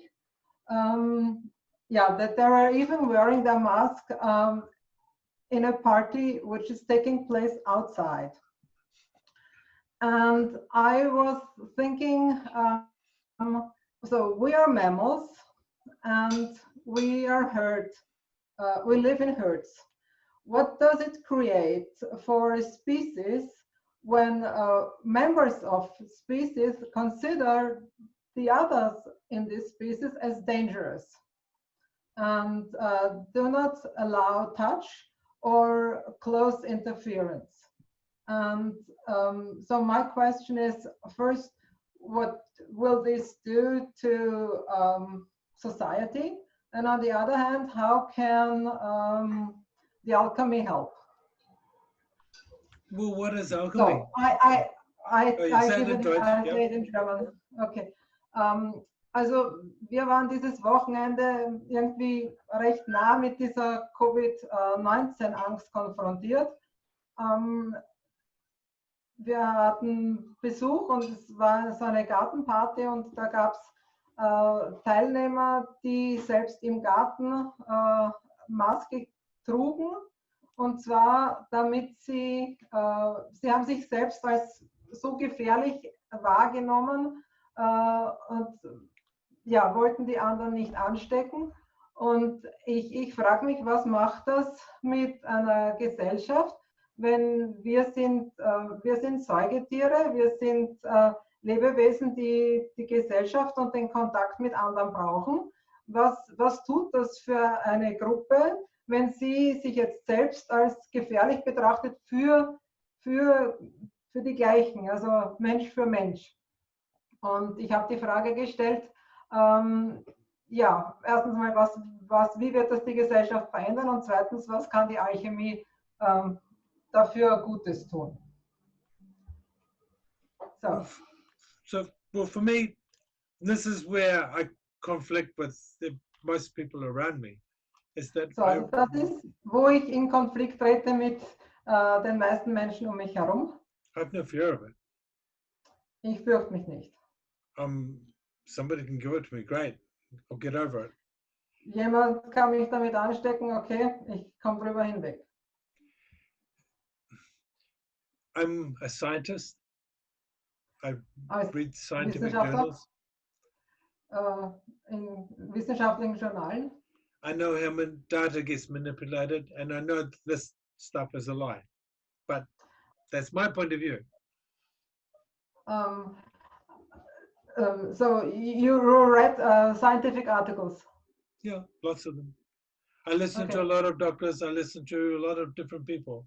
Yeah, that they are even wearing their mask in a party which is taking place outside. And I was thinking, so we are mammals and we are herd. We live in herds. What does it create for a species when members of species consider the others in this species as dangerous and do not allow touch or close interference? And so my question is, first, what will this do to society? And on the other hand, how can the alchemy help? Well, what is alchemy? So I say it in Deutsch, say it in German. Okay. Also wir waren dieses Wochenende irgendwie recht nah mit dieser Covid-19-Angst konfrontiert. Wir hatten Besuch und es war so eine Gartenparty und da gab es Teilnehmer, die selbst im Garten Maske trugen, und zwar damit sie haben sich selbst als so gefährlich wahrgenommen und ja, wollten die anderen nicht anstecken. Und ich frage mich, was macht das mit einer Gesellschaft, wenn wir sind Säugetiere, wir sind Lebewesen, die die Gesellschaft und den Kontakt mit anderen brauchen. Was tut das für eine Gruppe, wenn sie sich jetzt selbst als gefährlich betrachtet für die Gleichen, also Mensch für Mensch? Und ich habe die Frage gestellt, ja, erstens mal, wie wird das die Gesellschaft verändern, und zweitens, was kann die Alchemie dafür Gutes tun? So. So, well, for me, this is where I conflict with most people around me. Is that So, also das ist, wo ich in Konflikt trete mit den meisten Menschen um mich herum. I have no fear of it. Ich fürchte mich nicht. Somebody can give it to me, great. I'll get over it. Jemand kann mich damit anstecken, okay, ich komme drüber hinweg. I'm a scientist. I Als read scientific Wissenschaftler, journals. in wissenschaftlichen Journalen. I know how data gets manipulated, and I know this stuff is a lie. But that's my point of view. So you read scientific articles? Yeah, lots of them. I listen to a lot of doctors. I listen to a lot of different people.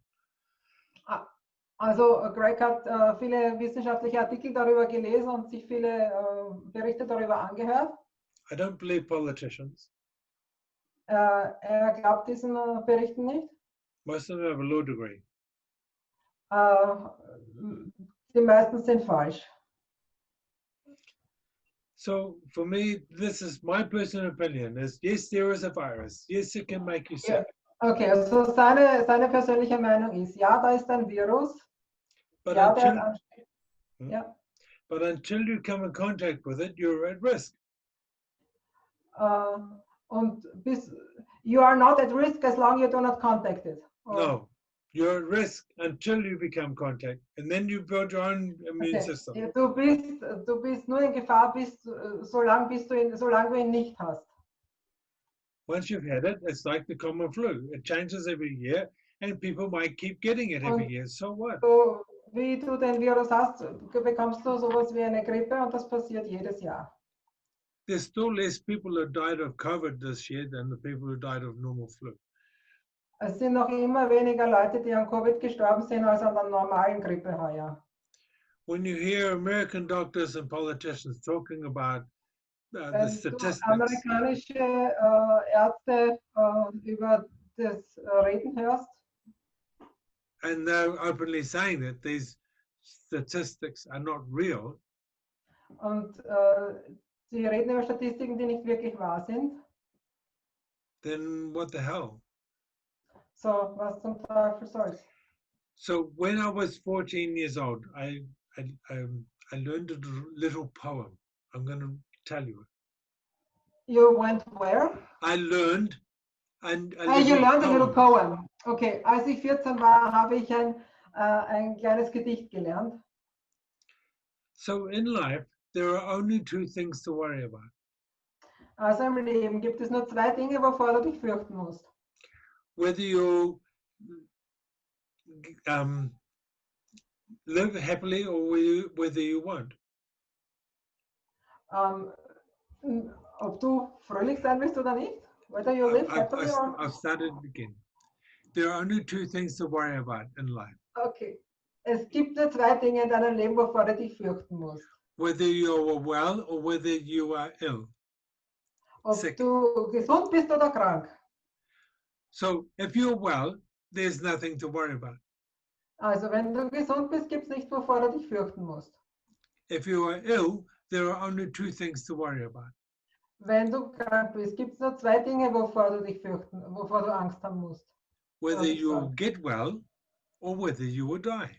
Also Greg hat viele wissenschaftliche Artikel darüber gelesen und sich viele Berichte darüber angehört. I don't believe politicians. Glaubt diesen Berichten nicht. Most of them have a law degree. Die meisten sind falsch. So for me, this is my personal opinion, is yes, there is a virus. Yes, it can make you sick. Okay, also seine persönliche Meinung ist, ja, da ist ein Virus. But, ja, but until you come in contact with it, you're at risk. Und you are not at risk as long as you do not contact it. No, you're at risk until you become contact, and then you build your own immune system. Du bist nur in Gefahr, solange du ihn nicht hast. Once you've had it, it's like the common flu. It changes every year, and people might keep getting it every year. So what? So, wie du den Virus hast, bekommst du sowas wie eine Grippe, und das passiert jedes Jahr. There's still less people who died of COVID this year than the people who died of normal flu. Es sind noch immer weniger Leute, die an Covid gestorben sind, als an der normalen Grippe heuer. When you hear American doctors and politicians talking about the statistics, amerikanische Ärzte über das Reden hörst, and they're openly saying that these statistics are not real, und sie reden über Statistiken, die nicht wirklich wahr sind, then what the hell? So, was zum Teufel soll's? So when I was 14 years old, I learned a little poem. I'm going to tell you. You went where? I learned You learned a little poem. Okay, als ich 14 war, habe ich ein kleines Gedicht gelernt. So in life, there are only two things to worry about. Also im Leben gibt es nur zwei Dinge, wovor du dich fürchten musst. Whether you live happily or whether you won't. Ob du fröhlich sein willst oder nicht? Whether you live happily or... I've started again. There are only two things to worry about in life. Okay. Es gibt nur zwei Dinge in deinem Leben, wovor du dich fürchten musst. Whether you are well or whether you are ill. Ob Sick. du gesund bist oder krank. So if you're well, there's nothing to worry about. Also wenn du gesund bist, gibt es nichts, wovor du dich fürchten musst. If you are ill, there are only two things to worry about. Wenn du krank bist, gibt es nur zwei Dinge, wovor du Angst haben musst. Whether you will get well or whether you will die.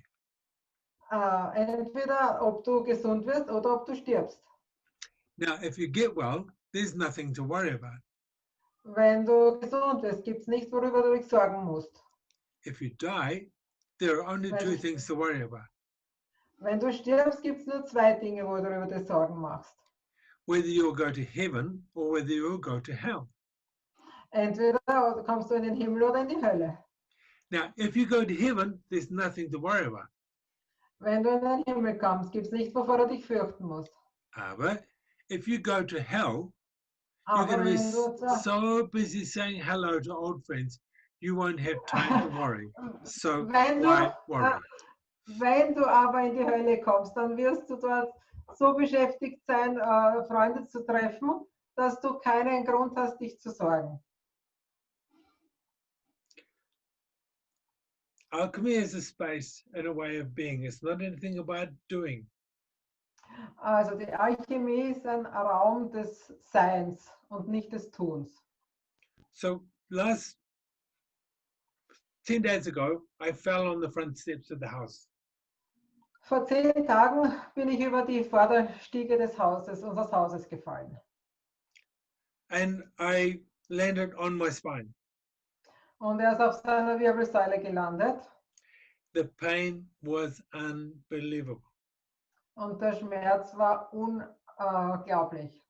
Entweder ob du gesund wirst oder ob du stirbst. Now, if you get well, there's nothing to worry about. Wenn du gesund wirst, gibt es nichts, worüber du dich sorgen musst. If you die, there are only two things to worry about. Wenn du stirbst, gibt es nur zwei Dinge, wo du darüber dir Sorgen machst. Whether you'll go to heaven or whether you'll go to hell. Entweder kommst du in den Himmel oder in die Hölle. Now, if you go to heaven, there's nothing to worry about. Wenn du in den Himmel kommst, gibt es nichts, wovor du dich fürchten musst. But if you go to hell, you're Aber going to be wenn du, so busy saying hello to old friends, you won't have time to worry. So wenn, why du, worry? wenn du aber in die Hölle kommst, dann wirst du dort so beschäftigt sein, Freunde zu treffen, dass du keinen Grund hast, dich zu sorgen. Alchemy is a space and a way of being. It's not anything about doing. Also die Alchemie ist ein Raum des Seins und nicht des Tuns. So last 10 days ago, I fell on the front steps of the house. Vor 10 Tagen bin ich über die Vorderstiege unseres Hauses gefallen. And I landed on my spine. Und er ist auf seiner Wirbelsäule gelandet. The pain was unbelievable. Und der Schmerz war unglaublich.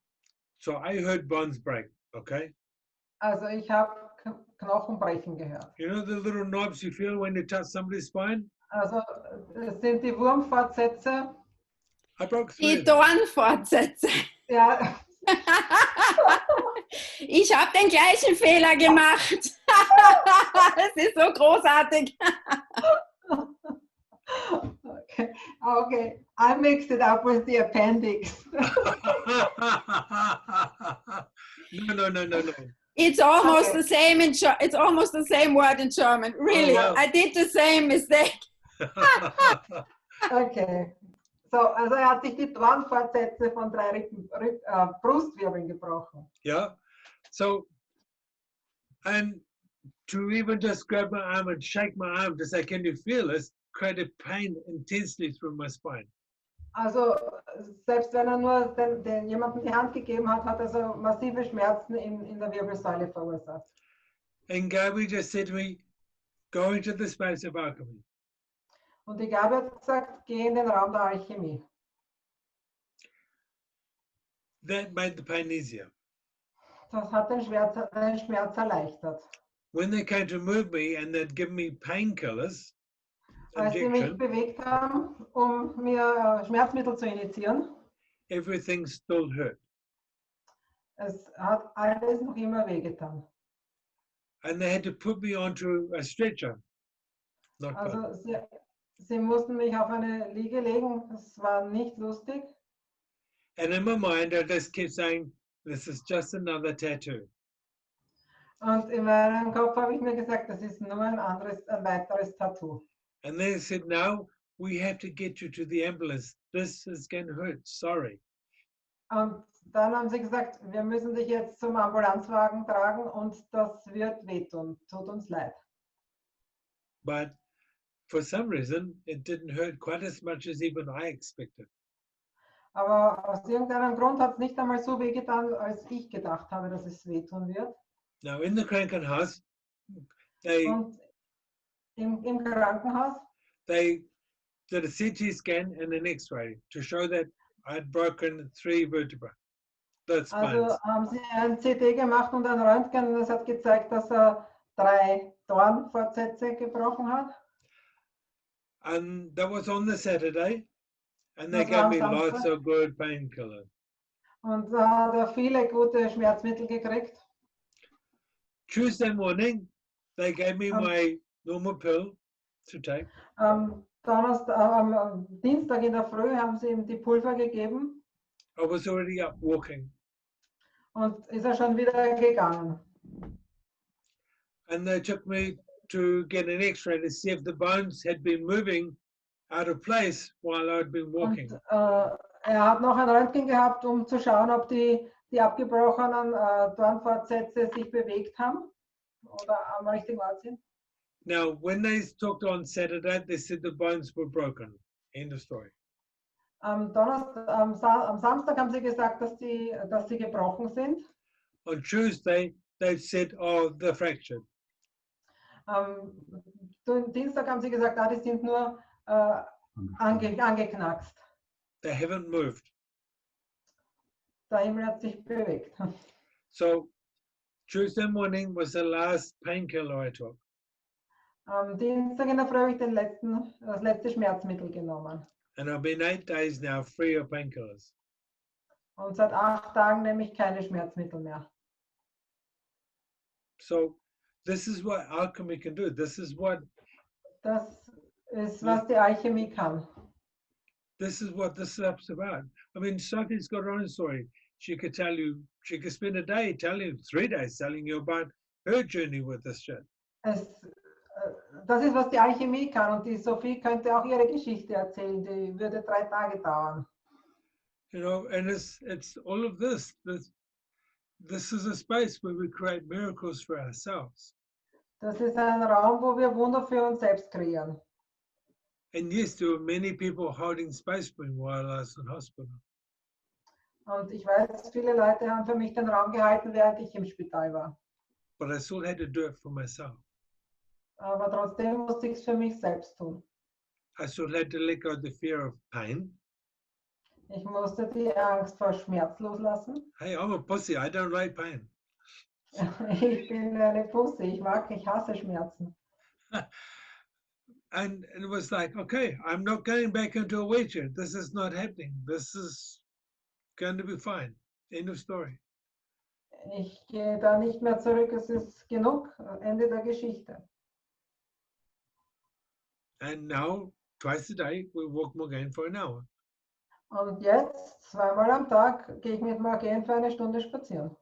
So I heard bones break, okay? Also ich habe Knochen brechen gehört. You know the little knobs you feel when you touch somebody's spine? Also es sind die Wurmfortsätze. I broke Die through them. Dornfortsätze. Ja, Ich habe den gleichen Fehler gemacht. Es ist so großartig. okay. I mixed it up with the appendix. No. It's almost Okay. the same it's almost the same word in German. Really, wow. I did the same mistake. Okay. So, also er hat sich die Dornfortsätze von 3 Brustwirbeln gebrochen. Yeah. So, and to even just grab my arm and shake my arm to say, can you feel this? Created pain intensely through my spine. Also selbst wenn er nur jemandem die Hand gegeben hat, hat er so massive Schmerzen in der Wirbelsäule verursacht. And Gabi just said to me, go into the space of alchemy. Und die Gabi hat gesagt, geh in den Raum der Alchemie. That made the pain easier. Das hat den Schmerz erleichtert. When they came to move me and they'd give me painkillers, Als sie mich injection, bewegt haben, um mir Schmerzmittel zu injizieren, everything still hurt. es hat alles noch immer wehgetan. And they had to put me onto a stretcher. Not fun. Also sie mussten mich auf eine Liege legen, das war nicht lustig. And in my mind, I just kept saying, this is just another tattoo. Und in meinem Kopf habe ich mir gesagt, das ist nur ein weiteres Tattoo. And they said, no, we have to get you to the ambulance. This is going to hurt. Sorry. Und dann haben sie gesagt, wir müssen dich jetzt zum Ambulanzwagen tragen und das wird wehtun. Tut uns leid. But for some reason, it didn't hurt quite as much as even I expected. Aber aus irgendeinem Grund hat es nicht einmal so wehgetan, als ich gedacht habe, dass es wehtun wird. Now, in the Krankenhaus, they Und im Krankenhaus, they did a CT scan and an X-ray to show that I'd broken 3 vertebrae, the spines. also haben sie ein CT gemacht und ein Röntgen und das hat gezeigt, dass er 3 Dornfortsätze gebrochen hat. And that was on the Saturday, and they Das war gave am me lots Samstag. of good painkillers. Und da hat er viele gute Schmerzmittel gekriegt. Tuesday morning, they gave me Um, my normal pill to take. Am Dienstag in der Früh haben sie ihm die Pulver gegeben I was already up walking, und ist er schon wieder gegangen. and they took me to get an X-ray to see if the bones had been moving out of place while I'd been walking. Und er hat noch ein Röntgen gehabt, um zu schauen, ob die abgebrochenen Dornfortsätze sich bewegt haben oder am richtigen Ort sind. Now, when they talked on Saturday, they said the bones were broken. End of story. Am Samstag haben sie gesagt, dass sie gebrochen sind. On Tuesday, they said, oh, they're fractured. Am Dienstag haben sie gesagt, die sind nur angeknackst. They haven't moved. Der Himmel hat sich bewegt. So Tuesday morning was the last painkiller I took. Am Dienstag in der Früh habe ich das letzte Schmerzmittel genommen. And I've been 8 days now free of painkillers. Und seit 8 Tagen nehme ich keine Schmerzmittel mehr. So this is what alchemy can do. This is what Das ist, was die Alchemie kann. this stuff's about. I mean, Sophie's got her own story. She could tell you, she could spend a day telling you, 3 days telling you about her journey with this shit. Das ist, was die Alchemie kann. Und die Sophie könnte auch ihre Geschichte erzählen. Die würde 3 Tage dauern. You know, and it's all of this. This is a space where we create miracles for ourselves. Das ist ein Raum, wo wir Wunder für uns selbst kreieren. And yes, there were many people holding space for me while I was in hospital. Und ich weiß, viele Leute haben für mich den Raum gehalten, während ich im Spital war. But I still had to do it for myself. Aber trotzdem musste ich es für mich selbst tun. I still had to let go of the fear of pain. Ich musste die Angst vor Schmerz loslassen. Hey, I'm a pussy. I don't like pain. Ich bin eine Pussy. Ich hasse Schmerzen. And it was like, okay, I'm not going back into a wheelchair. This is not happening. This is going to be fine. End of story. Ich gehe da nicht mehr zurück. Es ist genug. Ende der Geschichte. And now, twice a day, we walk Morgan for an hour. Und jetzt, 2-mal am Tag, gehe ich mit Morgan für 1 Stunde spazieren.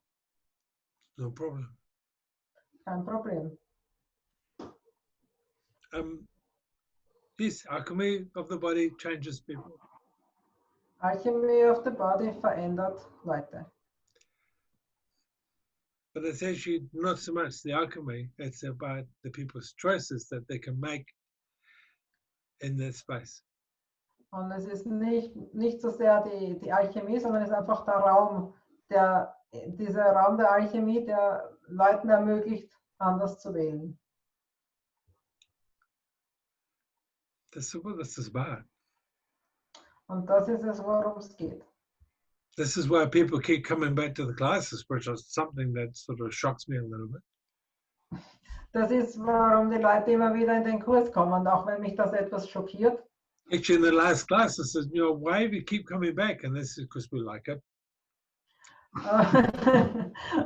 No problem. Kein Problem. Yes, alchemy of the body changes people. Alchemy of the Body verändert Leute. But it's actually not so much the alchemy, it's about the people's choices that they can make in that space. Und es ist nicht so sehr die Alchemie, sondern es ist einfach der Raum, dieser Raum der Alchemie, der Leuten ermöglicht, anders zu wählen. This is what this is about. Und das ist es, worum es geht. This is why people keep coming back to the classes, which is something that sort of shocks me a little bit. Das ist, warum die Leute immer wieder in den Kurs kommen, auch wenn mich das etwas schockiert. Actually, in the last class, I said, you know, why do you keep coming back? And this is because we like it.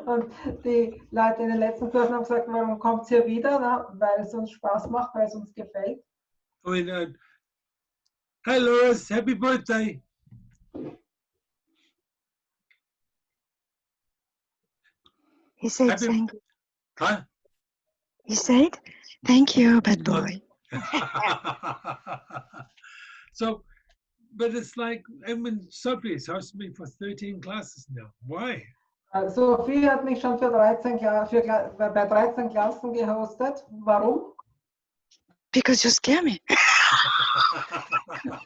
Und die Leute in den letzten Kursen haben gesagt, warum kommt ihr wieder? Na, weil es uns Spaß macht, weil es uns gefällt. I mean, hey, Lois, happy birthday. He said, Happy- thank you. Huh? He said, thank you, bad boy. So, but it's like, I mean, Sophie's hosted me for 13 classes now. Why? Sophie hat mich schon bei 13 Klassen gehostet. Warum? Because you scare me.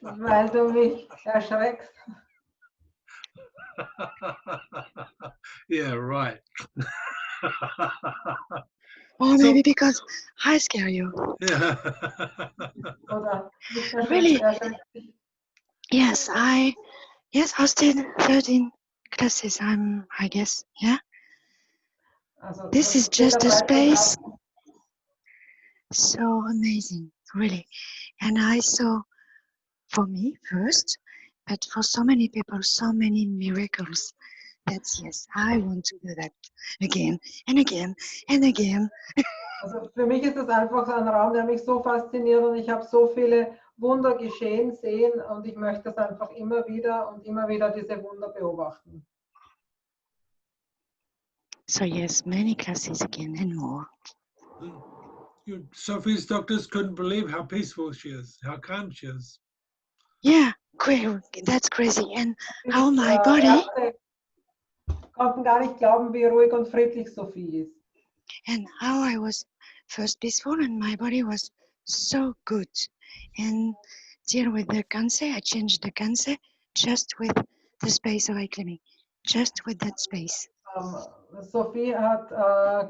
Weil du mich erschreckst. Yeah, right. Or So- maybe because I scare you. Yeah. Oder mich Really? erschreckt dich. Yes, I hosted 13 classes, I guess, yeah. Also, This is circa just a 13 space. Klassen. So amazing, really. And I saw, for me first, but for so many people, so many miracles. That's yes, I want to do that again and again and again. Also für mich ist das einfach so ein Raum, der mich so fasziniert und ich habe so viele Wunder geschehen sehen und ich möchte das einfach immer wieder diese Wunder beobachten. So yes, many classes again and more. Sophie's doctors couldn't believe how peaceful she is, how calm she is. Yeah, that's crazy. And how my body Ärzte konnten gar nicht glauben, wie ruhig und friedlich Sophie ist. and how I was first peaceful and my body was so good. And deal with the cancer, I changed the cancer just with the space of Alchemy, just with that space. Sophie hat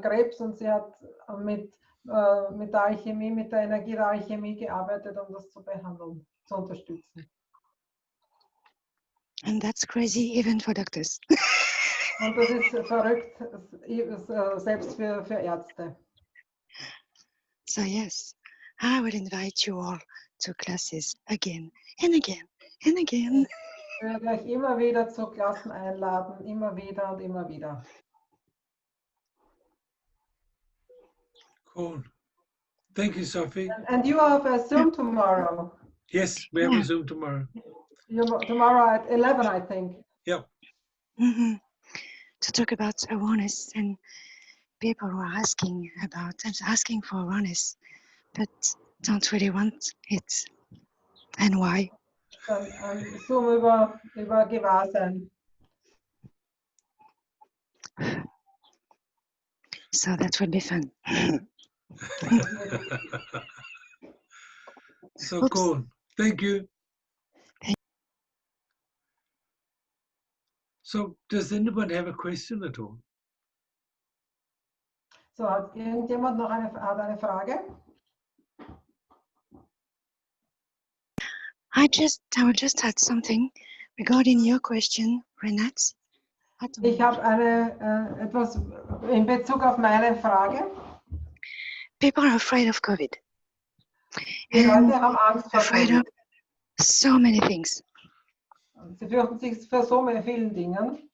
Krebs und sie hat mit der Alchemie, mit der Energie der Alchemie gearbeitet, um das zu behandeln, zu unterstützen. And that's crazy even for doctors. Und das ist verrückt, selbst für Ärzte. So yes, I will invite you all to classes again and again and again. Ich werde euch immer wieder zu Klassen einladen, immer wieder und immer wieder. Cool. Thank you, Sophie. And you have a Zoom tomorrow. Yes, we have Yeah. a Zoom tomorrow. Tomorrow at 11, I think. Yep. To talk about awareness, and people were asking for awareness, but don't really want it. And why? Ein Zoom über Gewahrsein. So that will be fun. So Oops. cool. Thank you. So does anyone have a question at all? So, hat irgendjemand noch eine Frage? I will just add something regarding your question, Renat. Ich habe etwas in Bezug auf meine Frage. People are afraid of COVID. Die And Leute haben Angst vor afraid Covid. of so many things. Sie fürchten sich vor so vielen Dingen.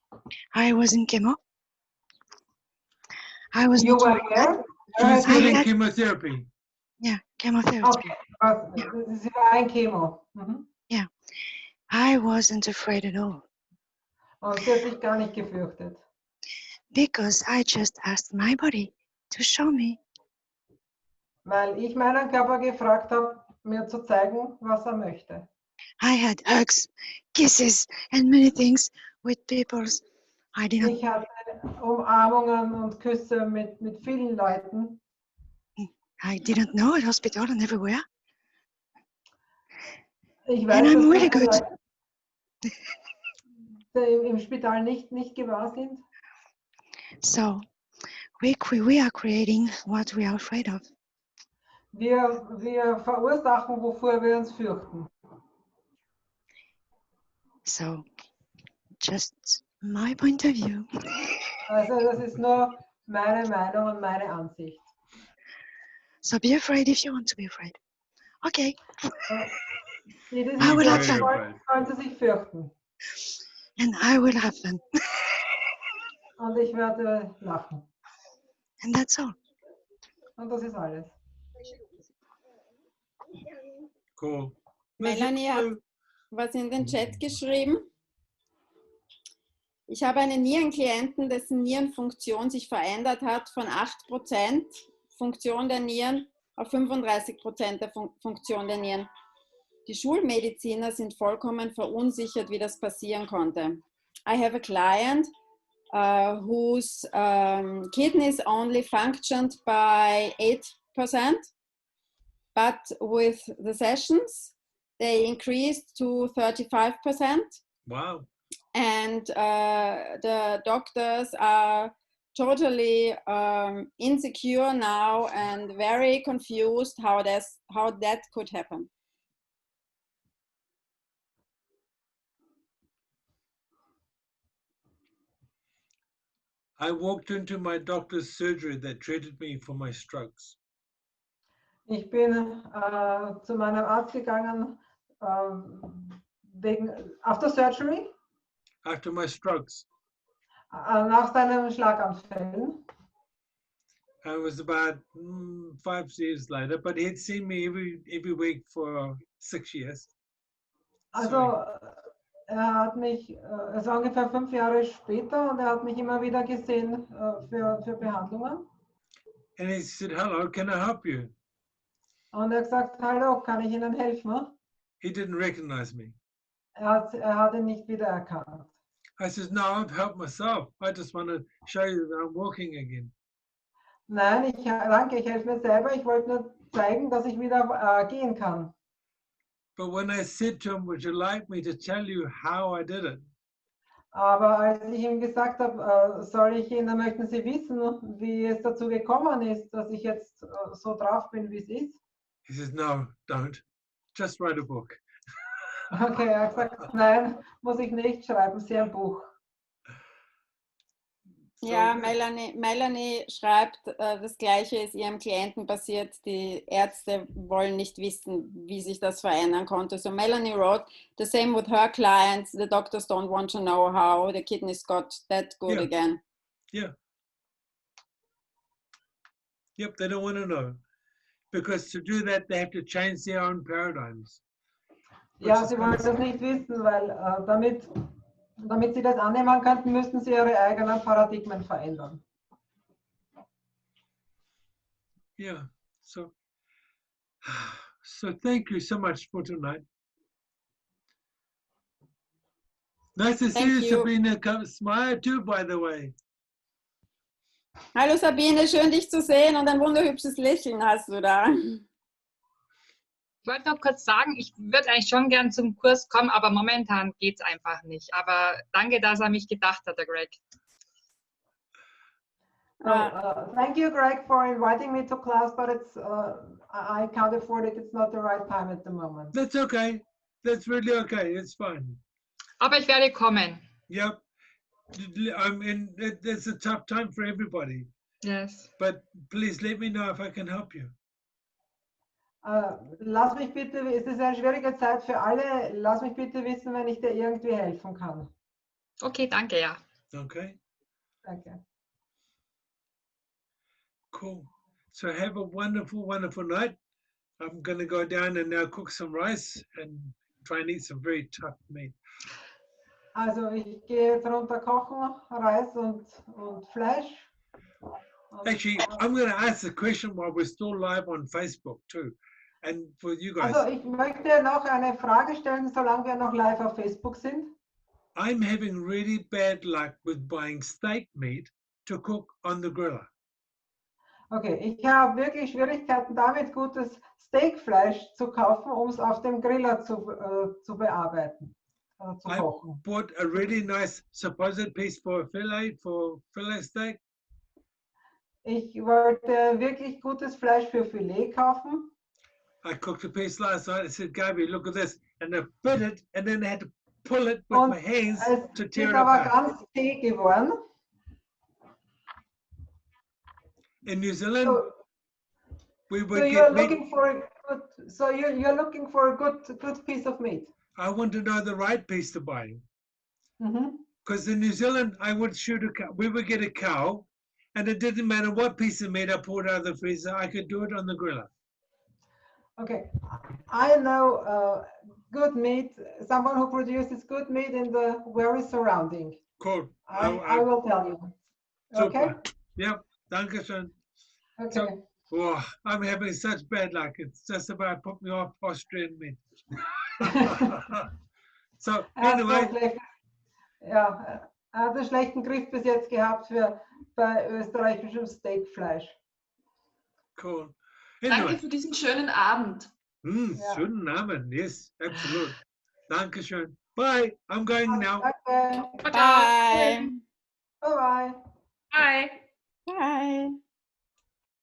I was in chemo. I was You not were doing that. where? She's I getting had- chemotherapy. Yeah, chemotherapy. Okay. Sie war ein Chemo. Mhm. I wasn't afraid at all Und sie hat sich gar nicht gefürchtet. because I just asked my body to show me. Weil ich meinen Körper gefragt habe, mir zu zeigen, was er möchte. I had hugs, kisses, and many things with people I didn't. Ich hatte Umarmungen und Küsse mit vielen Leuten. I didn't know at hospital and everywhere. Ich And weiß, I'm dass really viele good. Leute im Spital nicht gewahr sind. So we are creating what we are afraid of. Wir verursachen, wovor wir uns fürchten. So just my point of view. Also das ist nur meine Meinung und meine Ansicht. So be afraid if you want to be afraid. Okay. Die, die I sich will have fürchten fun. wollen, sollen sie sich fürchten. And I will have fun. Und ich werde lachen. And that's all. Und das ist alles. Cool. Melanie hat was in den Chat geschrieben. Ich habe einen Nierenklienten, dessen Nierenfunktion sich verändert hat von 8% Funktion der Nieren auf 35% der Funktion der Nieren. Die Schulmediziner sind vollkommen verunsichert, wie das passieren konnte. I have a client whose kidneys only functioned by 8%, but with the sessions, they increased to 35%. Wow. And the doctors are totally insecure now and very confused how that could happen. I walked into my doctor's surgery that treated me for my strokes. Ich bin zu meinem Arzt gegangen after surgery, After my strokes. nach seinen Schlaganfällen. It was about 5 years later, but he'd seen me every week for 6 years. Also hat mich, es war ungefähr 5 Jahre später und er hat mich immer wieder gesehen für Behandlungen. And he said, hello, can I help you? Und er hat gesagt, hallo, kann ich Ihnen helfen? He didn't recognize me. Er hat ihn nicht wiedererkannt. I said, no, I've helped myself. I just want to show you that I'm walking again. Nein, danke, ich helfe mir selber. Ich wollte nur zeigen, dass ich wieder gehen kann. But when I said to him, would you like me to tell you how I did it? Aber als ich ihm gesagt habe, möchten Sie wissen, wie es dazu gekommen ist, dass ich jetzt so drauf bin, wie es ist? He says, no, don't. Just write a book. Okay, er hat gesagt, nein, muss ich nicht schreiben, Sie ein Buch. Ja, good. Melanie schreibt, das Gleiche ist ihrem Klienten passiert. Die Ärzte wollen nicht wissen, wie sich das verändern konnte. So Melanie wrote, the same with her clients. The doctors don't want to know how the kidneys got that good Yeah. again. Yeah. Yep, they don't want to know. Because to do that, they have to change their own paradigms. Ja, sie wollen das nicht wissen, weil damit sie das annehmen könnten, müssten sie ihre eigenen Paradigmen verändern. Yeah. So thank you so much for tonight. Nice to see Thank you, you. Sabine. Come smile too, by the way. Hallo Sabine, schön dich zu sehen und ein wunderhübsches Lächeln hast du da. Ich wollte noch kurz sagen, ich würde eigentlich schon gern zum Kurs kommen, aber momentan geht es einfach nicht. Aber danke, dass er mich gedacht hat, der Greg. Thank you, Greg, for inviting me to class, but I can't afford it. It's not the right time at the moment. That's okay. That's really okay. It's fine. Aber ich werde kommen. Yep. I mean, it's a tough time for everybody. Yes. But please let me know if I can help you. Lass mich bitte, es ist eine schwierige Zeit für alle. Lass mich bitte wissen, wenn ich dir irgendwie helfen kann. Okay, danke, ja. Okay. Danke. Cool. So have a wonderful, wonderful night. I'm going to go down and now cook some rice and try and eat some very tough meat. Also ich gehe jetzt runter kochen, Reis und Fleisch. Actually, I'm going to ask the question while we're still live on Facebook too. And for you guys, Also ich möchte noch eine Frage stellen, solange wir noch live auf Facebook sind. I'm having really bad luck with buying steak meat to cook on the griller. Okay, ich habe wirklich Schwierigkeiten damit, gutes Steakfleisch zu kaufen, um es auf dem Griller zu bearbeiten, zu I kochen. bought a really nice supposed piece for fillet steak. Ich wollte wirklich gutes Fleisch für Filet kaufen. I cooked a piece last night. I said, Gabi, look at this. And I bit it, and then I had to pull it with Und my hands to es tear ist it aber apart. ganz zäh geworden. In New Zealand, we So would you're get meat. looking for a good, so you're looking for a good piece of meat. I want to know the right piece to buy. Mhm. Because in New Zealand, I would shoot a cow. We would get a cow, and it didn't matter what piece of meat I pulled out of the freezer. I could do it on the griller. Okay, I know good meat, someone who produces good meat in the very surrounding. Cool. I will tell you. Okay? Super. Yep. Dankeschön. Okay. So, oh, I'm having such bad luck. It's just about put me off Austrian meat. So anyway, Er hat einen schlechten Griff bis jetzt gehabt bei österreichischem Steakfleisch. cool. Danke Anyway, für diesen schönen Abend. Ja. schönen Namen. Yes, absolut. Dankeschön. Bye. I'm going now. Danke. Ciao, ciao. Bye.